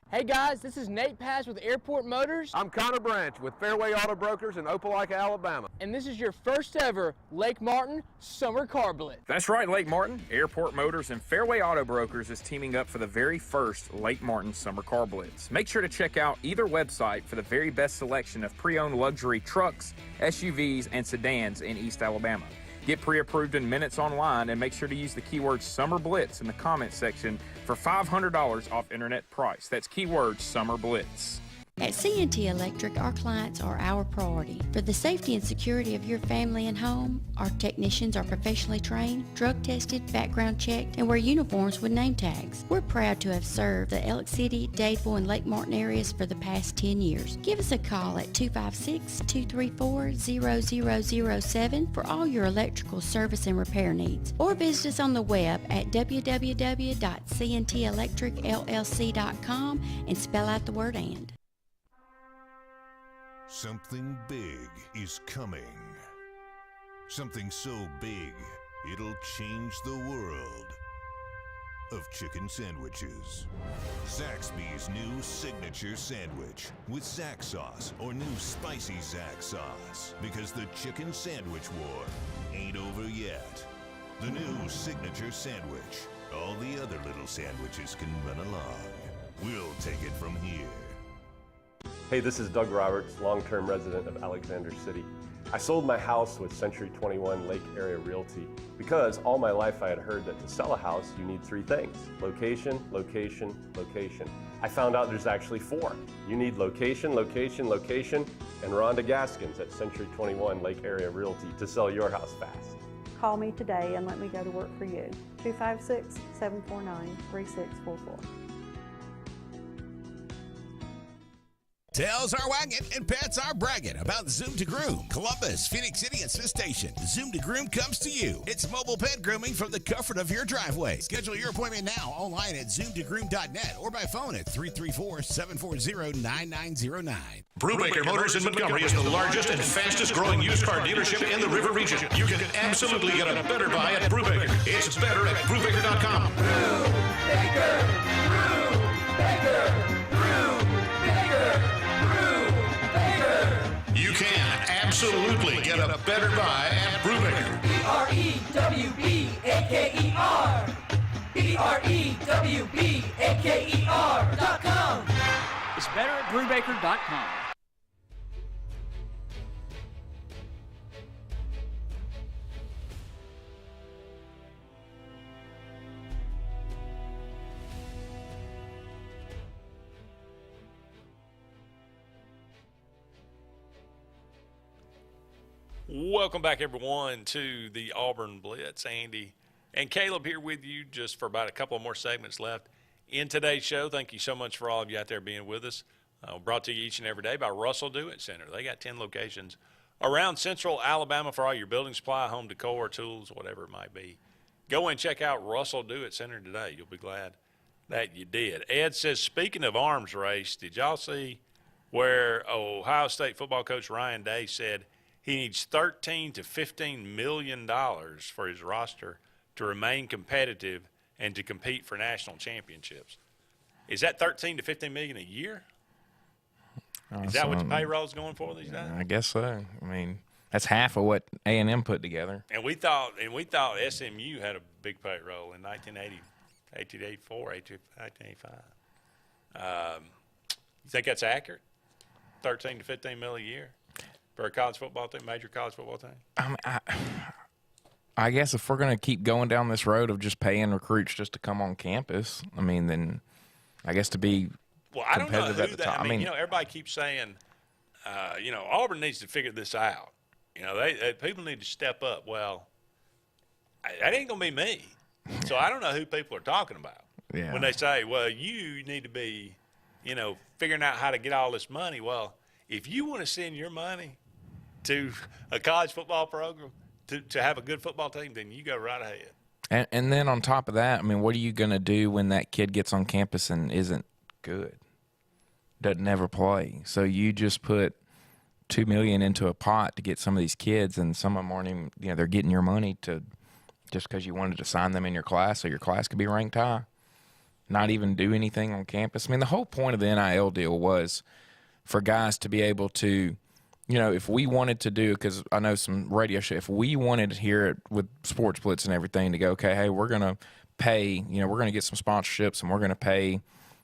Hey guys, this is Nate Paz with Airport Motors. I'm Connor Branch with Fairway Auto Brokers in Opelika, Alabama. And this is your first ever Lake Martin Summer Car Blitz. That's right, Lake Martin. Airport Motors and Fairway Auto Brokers is teaming up for the very first Lake Martin Summer Car Blitz. Make sure to check out either website for the very best selection of pre-owned luxury trucks, SUVs, and sedans in East Alabama. Get pre-approved in minutes online and make sure to use the keyword Summer Blitz in the comments section for $500 off internet price. That's keyword Summer Blitz. At C&T Electric, our clients are our priority. For the safety and security of your family and home, our technicians are professionally trained, drug tested, background checked, and wear uniforms with name tags. We're proud to have served the Elk City, Dadeville, and Lake Martin areas for the past 10 years. Give us a call at 256-234-0007 for all your electrical service and repair needs, or visit us on the web at www.cntelectricllc.com and spell out the word "and." Something big is coming. Something so big, it'll change the world of chicken sandwiches. Zaxby's new signature sandwich with Zax sauce or new spicy Zax sauce. Because the chicken sandwich war ain't over yet. The new signature sandwich. All the other little sandwiches can run along. We'll take it from here. Hey, this is Doug Roberts, long-term resident of Alexander City. I sold my house with Century 21 Lake Area Realty because all my life I had heard that to sell a house, you need 3 things: location, location, location. I found out there's actually 4. You need location, location, location, and Rhonda Gaskins at Century 21 Lake Area Realty to sell your house fast. Call me today and let me go to work for you. 256-749-3644. Tails are wagging and pets are bragging about Zoom to Groom, Columbus, Phoenix City, and Smith Station. Zoom to Groom comes to you. It's mobile pet grooming from the comfort of your driveway. Schedule your appointment now online at zoomtogroom.net or by phone at 334-740-9909. Brubaker Motors in Montgomery is the largest and fastest growing used car dealership in the River region. You can absolutely get a better buy at Brubaker. It's better at Brubaker.com. Brubaker. absolutely get a better buy at Brubaker. BREWBAKER. BREWBAKER.com. It's better at Brubaker.com. Welcome back, everyone, to the Auburn Blitz. Andy and Caleb here with you just for about a couple more segments left in today's show. Thank you so much for all of you out there being with us. Brought to you each and every day by Russell Do-It Center. They got 10 locations around central Alabama for all your building supply, home decor, tools, whatever it might be. Go and check out Russell Do-It Center today. You'll be glad that you did. Ed says, speaking of arms race, did y'all see where Ohio State football coach Ryan Day said he needs $13 to $15 million for his roster to remain competitive and to compete for national championships? Is that $13 to $15 million a year? Is that what the payroll's going for these days? I guess so. I mean, that's half of what A&M put together. And we thought SMU had a big payroll in 1884, 1885. You think that's accurate? 13 to 15 million a year for a college football team, major college football team? I guess if we're going to keep going down this road of just paying recruits just to come on campus, I mean, then I guess to be I don't know competitive who at the top. I mean, everybody keeps saying, Auburn needs to figure this out. They people need to step up. Well, that ain't going to be me. So I don't know who people are talking about when they say, well, you need to be, figuring out how to get all this money. Well, if you want to send your money to a college football program to have a good football team, then you go right ahead. And then on top of that, I mean, what are you going to do when that kid gets on campus and isn't good, doesn't never play? So you just put $2 million into a pot to get some of these kids, and some of them aren't even, they're getting your money to just because you wanted to sign them in your class so your class could be ranked high, not even do anything on campus. I mean, the whole point of the NIL deal was for guys to be able to, if we wanted to do, because I know some radio show, if we wanted here with Sports Blitz and everything to go, okay, hey, we're going to pay, we're going to get some sponsorships and we're going to pay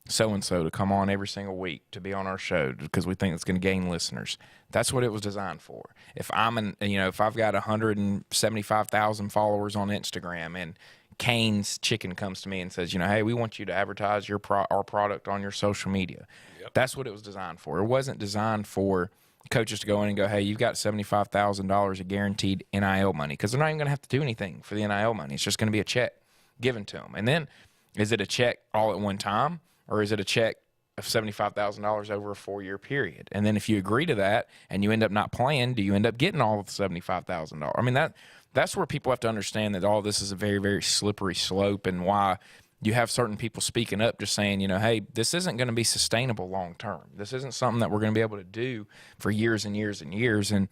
so-and-so to come on every single week to be on our show because we think it's going to gain listeners. That's what it was designed for. If if I've got 175,000 followers on Instagram and Cane's Chicken comes to me and says, hey, we want you to advertise our product on your social media. Yep. That's what it was designed for. It wasn't designed for coaches to go in and go, hey, you've got $75,000 of guaranteed NIL money, because they're not even going to have to do anything for the NIL money. It's just going to be a check given to them. And then is it a check all at one time, or is it a check of $75,000 over a 4-year period? And then if you agree to that and you end up not playing, do you end up getting all of the $75,000? I mean, that's where people have to understand that all this is a very, very slippery slope, and why you have certain people speaking up just saying, hey, this isn't going to be sustainable long term. This isn't something that we're going to be able to do for years and years and years. And,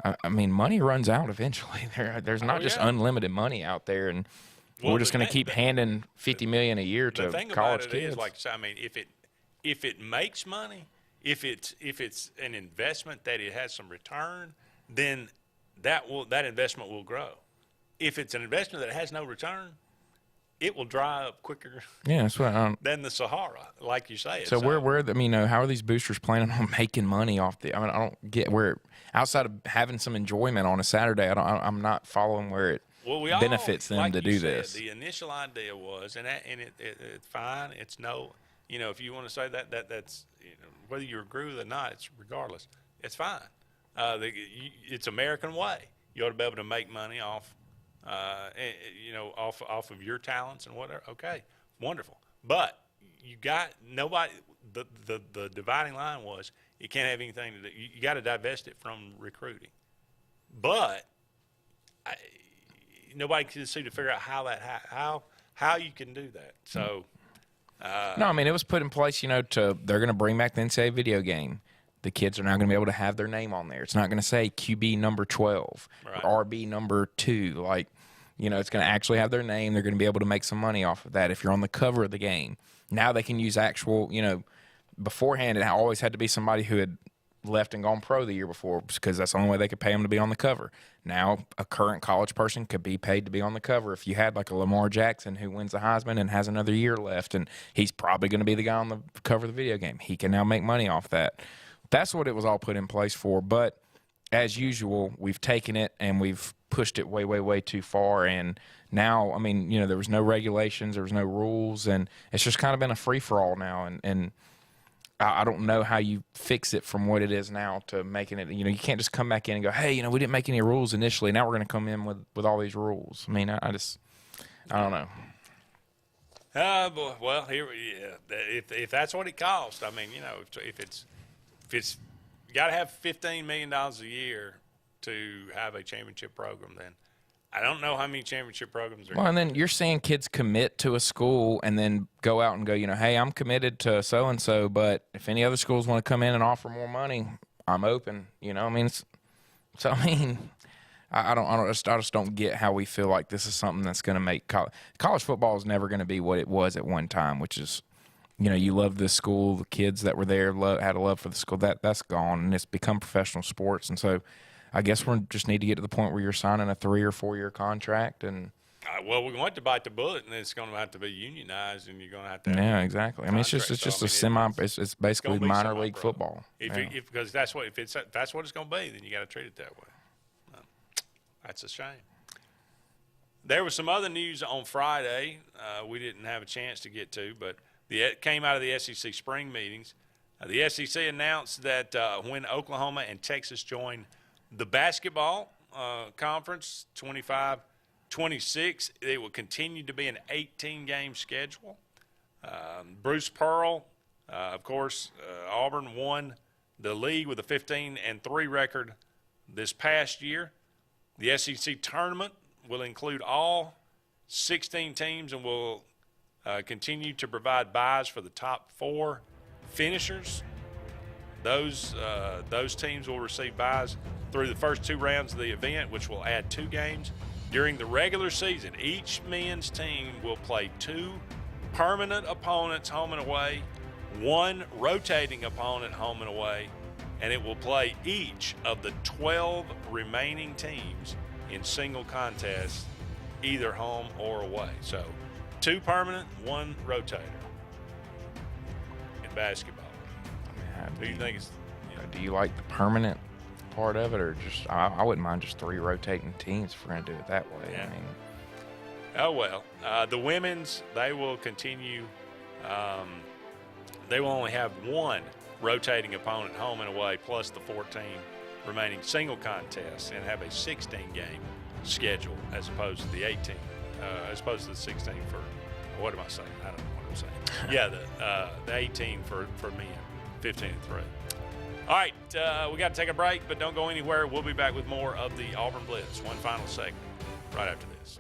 I mean, money runs out eventually. There's not just unlimited money out there, and we're just going to keep handing $50 million a year to college kids. If it makes money, if it's an investment that it has some return, then that investment will grow. If it's an investment that has no return, it will dry up quicker. Yeah, that's what than the Sahara, like you say. So how are these boosters planning on making money off the? I mean, I don't get where, outside of having some enjoyment on a Saturday, I'm not following where it benefits them to do this. The initial idea was, it's fine. It's no, if you want to say that's whether you agree with it or not, it's regardless. It's fine. It's American way. You ought to be able to make money off. Off of your talents and whatever. Okay, wonderful. But you got nobody. The dividing line was you can't have anything to do. You got to divest it from recruiting. But nobody can seem to figure out how you can do that. So no, I mean, it was put in place. They're going to bring back the NCAA video game. The kids are now going to be able to have their name on there. It's not going to say QB number 12 or RB number 2. It's going to actually have their name. They're going to be able to make some money off of that if you're on the cover of the game. Now they can use actual, beforehand it always had to be somebody who had left and gone pro the year before because that's the only way they could pay them to be on the cover. Now, a current college person could be paid to be on the cover. If you had like a Lamar Jackson who wins the Heisman and has another year left, and he's probably going to be the guy on the cover of the video game, he can now make money off that. That's what it was all put in place for. But as usual, we've taken it and we've pushed it way, way, way too far. And now, I mean, you know, there was no regulations, there was no rules, and it's just kind of been a free-for-all now. And I don't know how you fix it from what it is now to making it, you know, you can't just come back in and go, hey, you know, we didn't make any rules initially. Now we're going to come in with all these rules. I mean, I don't know. Boy, well, if that's what it costs, I mean, you know, if it's you got to have $15 million a year to have a championship program, then I don't know how many championship programs are. Well, and then you're seeing kids commit to a school and then go out and go, you know, hey, I'm committed to so-and-so, but if any other schools want to come in and offer more money, I'm open. You know, I mean, I just don't get how we feel like this is something that's going to make college football is never going to be what it was at one time, which is, you know, you love this school, the kids that were there had a love for the school. That's gone, and it's become professional sports. And so I guess we just need to get to the point where you're signing a 3 or 4 year contract. And well, we want to bite the bullet, and it's going to have to be unionized, and you're going to have to. Yeah, exactly. I mean, it's just it's basically minor league football. Because if that's what it's going to be, then you got to treat it that way. That's a shame. There was some other news on Friday we didn't have a chance to get to, but it came out of the SEC spring meetings. The SEC announced that when Oklahoma and Texas join the basketball conference 25-26, it will continue to be an 18-game schedule. Bruce Pearl, of course, Auburn won the league with a 15-3 record this past year. The SEC tournament will include all 16 teams and will continue to provide buys for the top 4 finishers. Those teams will receive buys through the first 2 rounds of the event, which will add 2 games. During the regular season, each men's team will play 2 permanent opponents home and away, 1 rotating opponent home and away, and it will play each of the 12 remaining teams in single contests, either home or away. So 2 permanent, 1 rotator in basketball. Do you think do you like the permanent part of it, or just I wouldn't mind just 3 rotating teams if we're going to do it that way. Yeah. I mean, oh well, the women's, they will continue. They will only have 1 rotating opponent home and away, plus the 14 remaining single contests, and have a 16-game schedule as opposed to the 18, as opposed to the 16 for. What am I saying? I don't know what I'm saying. Yeah, the 18 for men, 15-3. All right, we got to take a break, but don't go anywhere. We'll be back with more of the Auburn Blitz, one final segment right after this.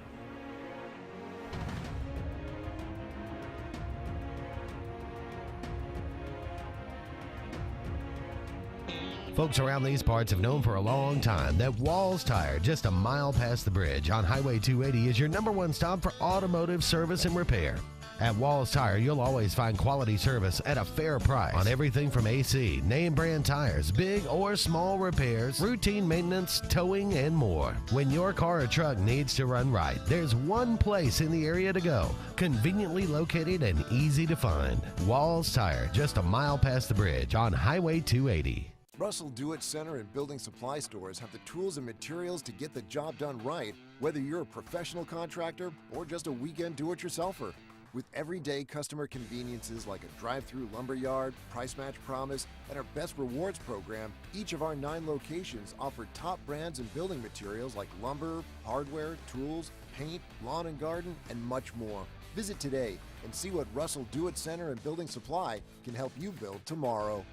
Folks around these parts have known for a long time that Walls Tire, just a mile past the bridge on Highway 280, is your #1 stop for automotive service and repair. At Walls Tire, you'll always find quality service at a fair price on everything from AC, name brand tires, big or small repairs, routine maintenance, towing, and more. When your car or truck needs to run right, there's one place in the area to go, conveniently located and easy to find. Walls Tire, just a mile past the bridge on Highway 280. Russell Do-It Center and building supply stores have the tools and materials to get the job done right, whether you're a professional contractor or just a weekend do-it-yourselfer. With everyday customer conveniences like a drive-through lumberyard, price match promise, and our Best Rewards program, each of our 9 locations offer top brands and building materials like lumber, hardware, tools, paint, lawn and garden, and much more. Visit today and see what Russell Do-It Center and Building Supply can help you build tomorrow.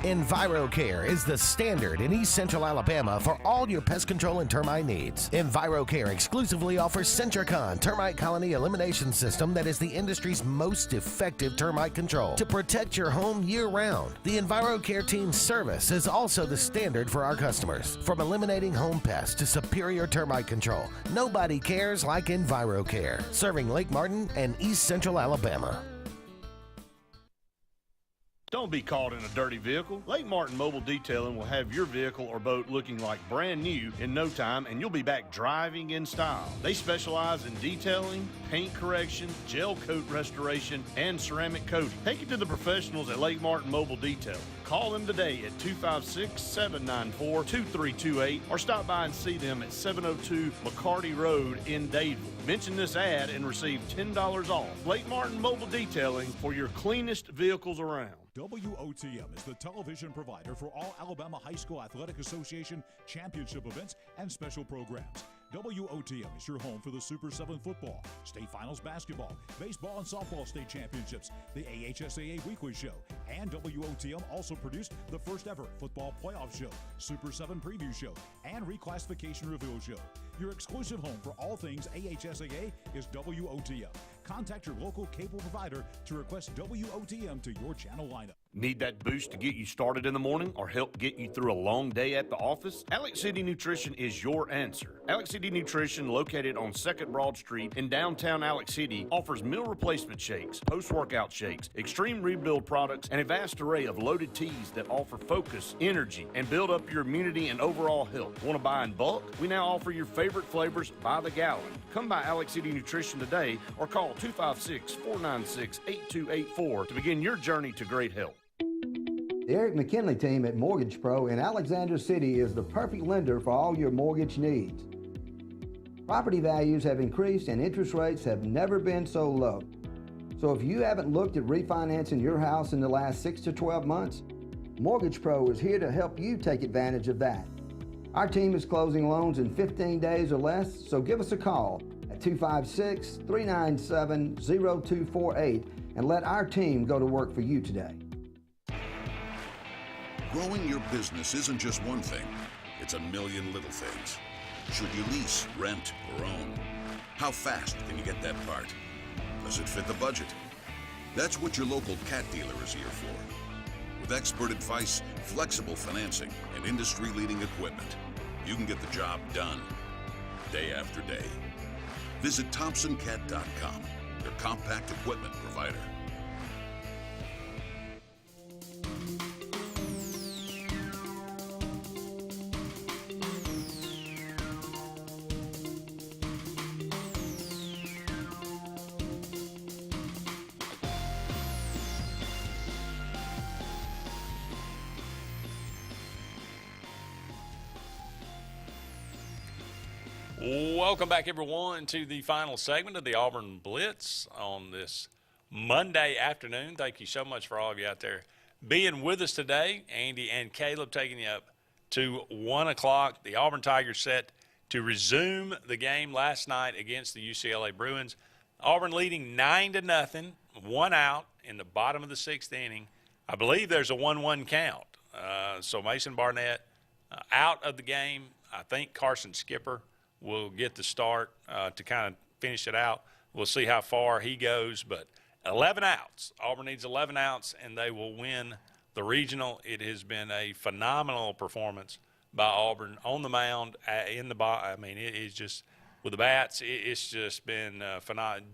EnviroCare is the standard in East Central Alabama for all your pest control and termite needs. EnviroCare exclusively offers Centricon termite colony elimination system that is the industry's most effective termite control to protect your home year-round. The EnviroCare team's service is also the standard for our customers. From eliminating home pests to superior termite control, nobody cares like EnviroCare, serving Lake Martin and East Central Alabama. Don't be caught in a dirty vehicle. Lake Martin Mobile Detailing will have your vehicle or boat looking like brand new in no time, and you'll be back driving in style. They specialize in detailing, paint correction, gel coat restoration, and ceramic coating. Take it to the professionals at Lake Martin Mobile Detailing. Call them today at 256-794-2328 or stop by and see them at 702 McCarty Road in Dadeville. Mention this ad and receive $10 off. Lake Martin Mobile Detailing for your cleanest vehicles around. WOTM is the television provider for all Alabama High School Athletic Association championship events and special programs. WOTM is your home for the Super 7 football, state finals basketball, baseball and softball state championships, the AHSAA weekly show, and WOTM also produced the first ever football playoff show, Super 7 preview show, and reclassification reveal show. Your exclusive home for all things AHSAA is WOTM. Contact your local cable provider to request WOTM to your channel lineup. Need that boost to get you started in the morning or help get you through a long day at the office? Alex City Nutrition is your answer. Alex City Nutrition, located on 2nd Broad Street in downtown Alex City, offers meal replacement shakes, post-workout shakes, extreme rebuild products, and a vast array of loaded teas that offer focus, energy, and build up your immunity and overall health. Want to buy in bulk? We now offer your favorite flavors by the gallon. Come by Alex City Nutrition today or call 256-496-8284 to begin your journey to great health. The Eric McKinley team at Mortgage Pro in Alexander City is the perfect lender for all your mortgage needs. Property values have increased and interest rates have never been so low. So if you haven't looked at refinancing your house in the last 6 to 12 months, Mortgage Pro is here to help you take advantage of that. Our team is closing loans in 15 days or less, so give us a call at 256-397-0248 and let our team go to work for you today. Growing your business isn't just one thing, it's a million little things. Should you lease, rent, or own? How fast can you get that part? Does it fit the budget? That's what your local cat dealer is here for. With expert advice, flexible financing, and industry-leading equipment, you can get the job done, day after day. Visit ThompsonCat.com, your compact equipment provider. Welcome back, everyone, to the final segment of the Auburn Blitz on this Monday afternoon. Thank you so much for all of you out there being with us today. Andy and Caleb taking you up to 1 o'clock. The Auburn Tigers set to resume the game last night against the UCLA Bruins. Auburn leading 9-0, 1 out in the bottom of the 6th inning. I believe there's a 1-1 count. So Mason Barnett out of the game. I think Carson Skipper will get the start to kind of finish it out. We'll see how far he goes, but 11 outs. Auburn needs 11 outs, and they will win the regional. It has been a phenomenal performance by Auburn on the mound, in the I mean, it is just with the bats. It's just been phenomenal.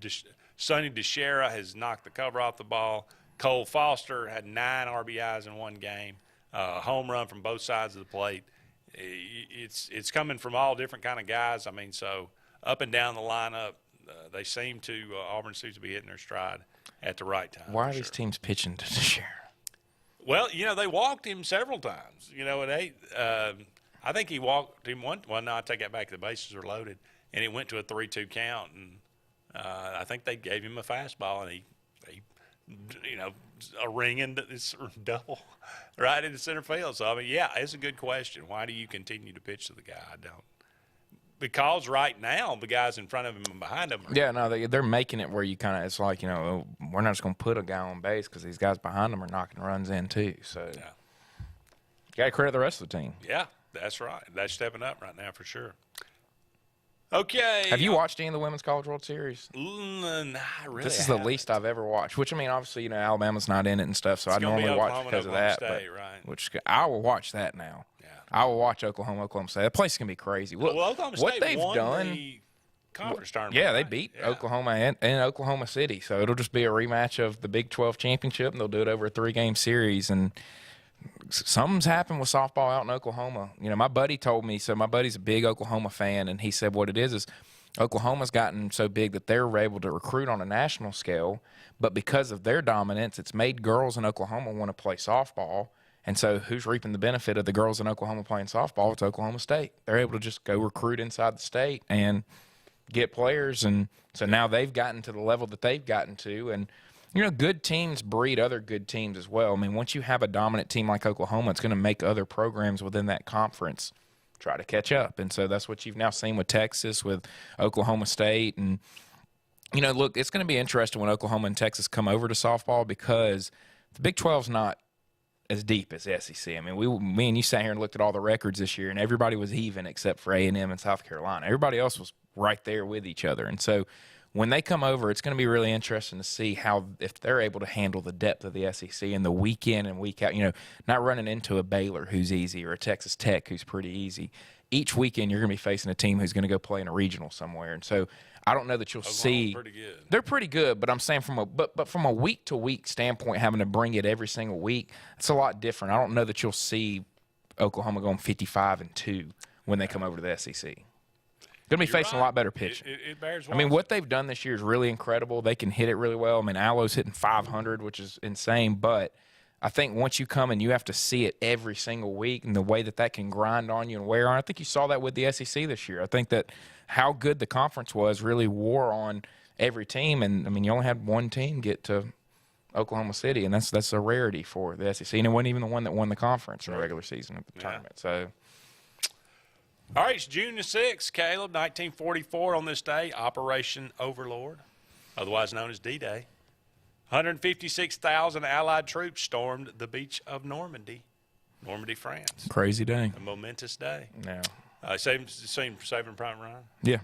Sonny DeShera has knocked the cover off the ball. Cole Foster had 9 RBIs in one game. Home run from both sides of the plate. It's coming from all different kind of guys. I mean, so up and down the lineup, they seem to Auburn seems to be hitting their stride at the right time. Why are these teams pitching to DeShera? Well, you know, they walked him several times. You know, and I think he walked him one. Well, no, I take that back. The bases were loaded, and it went to a 3-2 count. And I think they gave him a fastball, and he you know, a ringing double right into center field. So, I mean, yeah, it's a good question. Why do you continue to pitch to the guy? I don't. Because right now the guys in front of him and behind him. Yeah, no, they're making it where you kind of, it's like, you know, we're not just going to put a guy on base because these guys behind him are knocking runs in too. So, yeah. You got to credit the rest of the team. Yeah, that's right. They're stepping up right now for sure. Okay. Have you watched any of the Women's College World Series? Nah, really. This is the least I've ever watched, which, I mean, obviously, you know, Alabama's not in it and stuff, so I normally watch because of that. State, right. Which I will watch that now. Yeah. I will watch Oklahoma State. That place can be crazy. Well, Oklahoma State what they've won done. conference tournament. Yeah, they right? beat Yeah. Oklahoma and Oklahoma City. So it'll just be a rematch of the Big 12 championship, and they'll do it over a 3-game series. And something's happened with softball out in Oklahoma. You know, my buddy told me, so my buddy's a big Oklahoma fan, and he said what it is Oklahoma's gotten so big that they're able to recruit on a national scale, but because of their dominance, it's made girls in Oklahoma want to play softball. And so who's reaping the benefit of the girls in Oklahoma playing softball? It's Oklahoma State. They're able to just go recruit inside the state and get players. And so now they've gotten to the level that they've gotten to. And, you know, good teams breed other good teams as well. I mean, once you have a dominant team like Oklahoma, it's going to make other programs within that conference try to catch up. And so that's what you've now seen with Texas, with Oklahoma State. And, you know, look, it's going to be interesting when Oklahoma and Texas come over to softball because the Big 12's not as deep as the SEC. I mean, me and you sat here and looked at all the records this year, and everybody was even except for A&M and South Carolina. Everybody else was right there with each other. And so when they come over, it's going to be really interesting to see if they're able to handle the depth of the SEC and the week in and week out, you know, not running into a Baylor who's easy or a Texas Tech who's pretty easy. Each weekend you're going to be facing a team who's going to go play in a regional somewhere. And so I don't know that you'll see. Pretty good. They're pretty good, but I'm saying but from a week to week standpoint, having to bring it every single week, it's a lot different. I don't know that you'll see Oklahoma going 55-2 when they come over to the SEC. Going to be facing a lot better pitching. It bears I mean, what they've done this year is really incredible. They can hit it really well. I mean, Alo's hitting 500, which is insane. But I think once you come and you have to see it every single week and the way that can grind on you and wear on, I think you saw that with the SEC this year. I think that how good the conference was really wore on every team. And, I mean, you only had one team get to Oklahoma City, and that's a rarity for the SEC. And it wasn't even the one that won the conference in the regular season of the tournament. So. All right, it's June the 6th, Caleb, 1944 on this day, Operation Overlord, otherwise known as D-Day. 156,000 Allied troops stormed the beach of Normandy, France. Crazy day. A momentous day. Yeah. Saving Private Ryan? Yeah.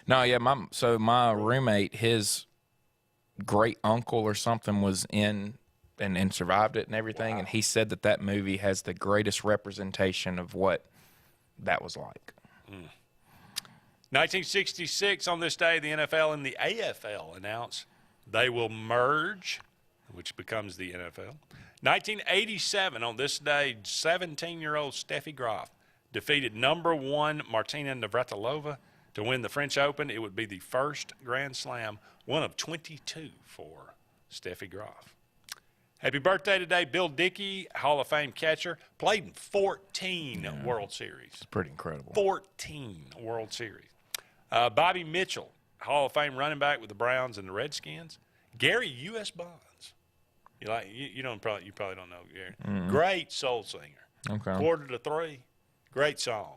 No, yeah, my roommate, his great uncle or something was in and survived it and everything, and he said that movie has the greatest representation of what that was like. 1966, on this day, the NFL and the AFL announced they will merge, which becomes the NFL. 1987, on this day, 17-year-old Steffi Graf defeated number 1 Martina Navratilova to win the French Open. It would be the first Grand Slam, one of 22 for Steffi Graf. Happy birthday today, Bill Dickey, Hall of Fame catcher, played in 14 World Series. It's pretty incredible. 14 World Series. Bobby Mitchell, Hall of Fame running back with the Browns and the Redskins. Gary U.S. Bonds. You probably don't know Gary. Mm-hmm. Great soul singer. Okay. Quarter to Three, great song.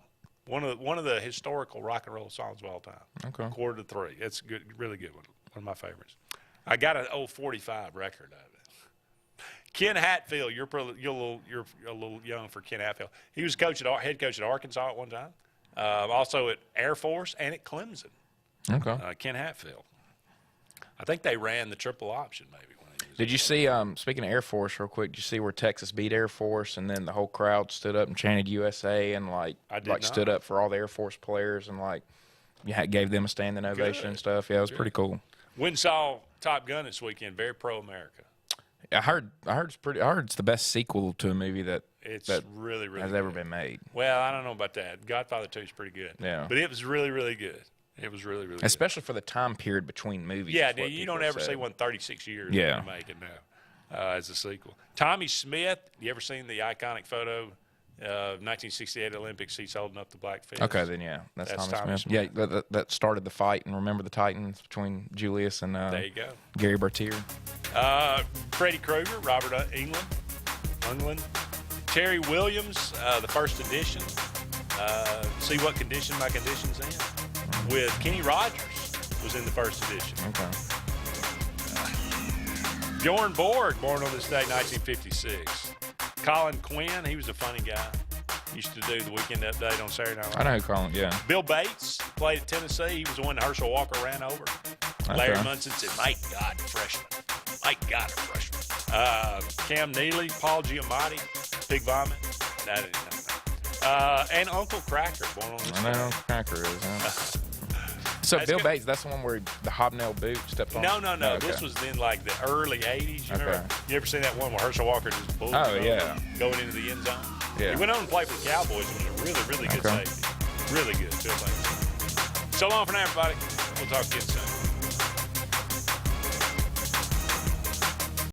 One of the historical rock and roll songs of all time. Okay. Quarter to Three. It's good, really good one. One of my favorites. I got an old 45 record of it. Ken Hatfield, you're a little young for Ken Hatfield. He was head coach at Arkansas at one time, also at Air Force and at Clemson. Okay. Ken Hatfield. I think they ran the triple option maybe. Did you see, speaking of Air Force real quick, did you see where Texas beat Air Force and then the whole crowd stood up and chanted USA and stood up for all the Air Force players and gave them a standing ovation and stuff? Yeah, it was pretty cool. Went and saw Top Gun this weekend, very pro-America. I heard it's the best sequel to a movie that really has ever been made. Well, I don't know about that. Godfather 2 is pretty good. Yeah. But it was really, really good. It was really, really especially for the time period between movies. Yeah, you don't ever see one 36 years when you make it now as a sequel. Tommy Smith, you ever seen the iconic photo of 1968 Olympics? He's holding up the black fist. Okay, then that's Tommy Smith. Yeah, that started the fight in Remember the Titans between Julius and there you go. Gary Bertier. Freddy Krueger, Robert Englund, Terry Williams, the first edition. See What Condition My Condition's In. With Kenny Rogers was in the first edition. Okay. Bjorn Borg, born on this day, 1956. Colin Quinn, he was a funny guy. Used to do the Weekend Update on Saturday Night Live. I know who Colin, yeah. Bill Bates played at Tennessee. He was the one that Herschel Walker ran over. Okay. Larry Munson said, "My God, freshman. My God, a freshman." Cam Neely, Paul Giamatti, Big Vomit. I didn't know that. And Uncle Cracker, born on this day. I know Uncle Cracker is, huh? So Bill Bates, that's the one where the hobnail boot stepped on? No. Okay. This was in like the early 80s. You remember? You ever seen that one where Herschel Walker just pulled going into the end zone? Yeah. He went on and played for the Cowboys and was a really, really good safety. Really good. Bill Bates. So long for now, everybody. We'll talk to you soon.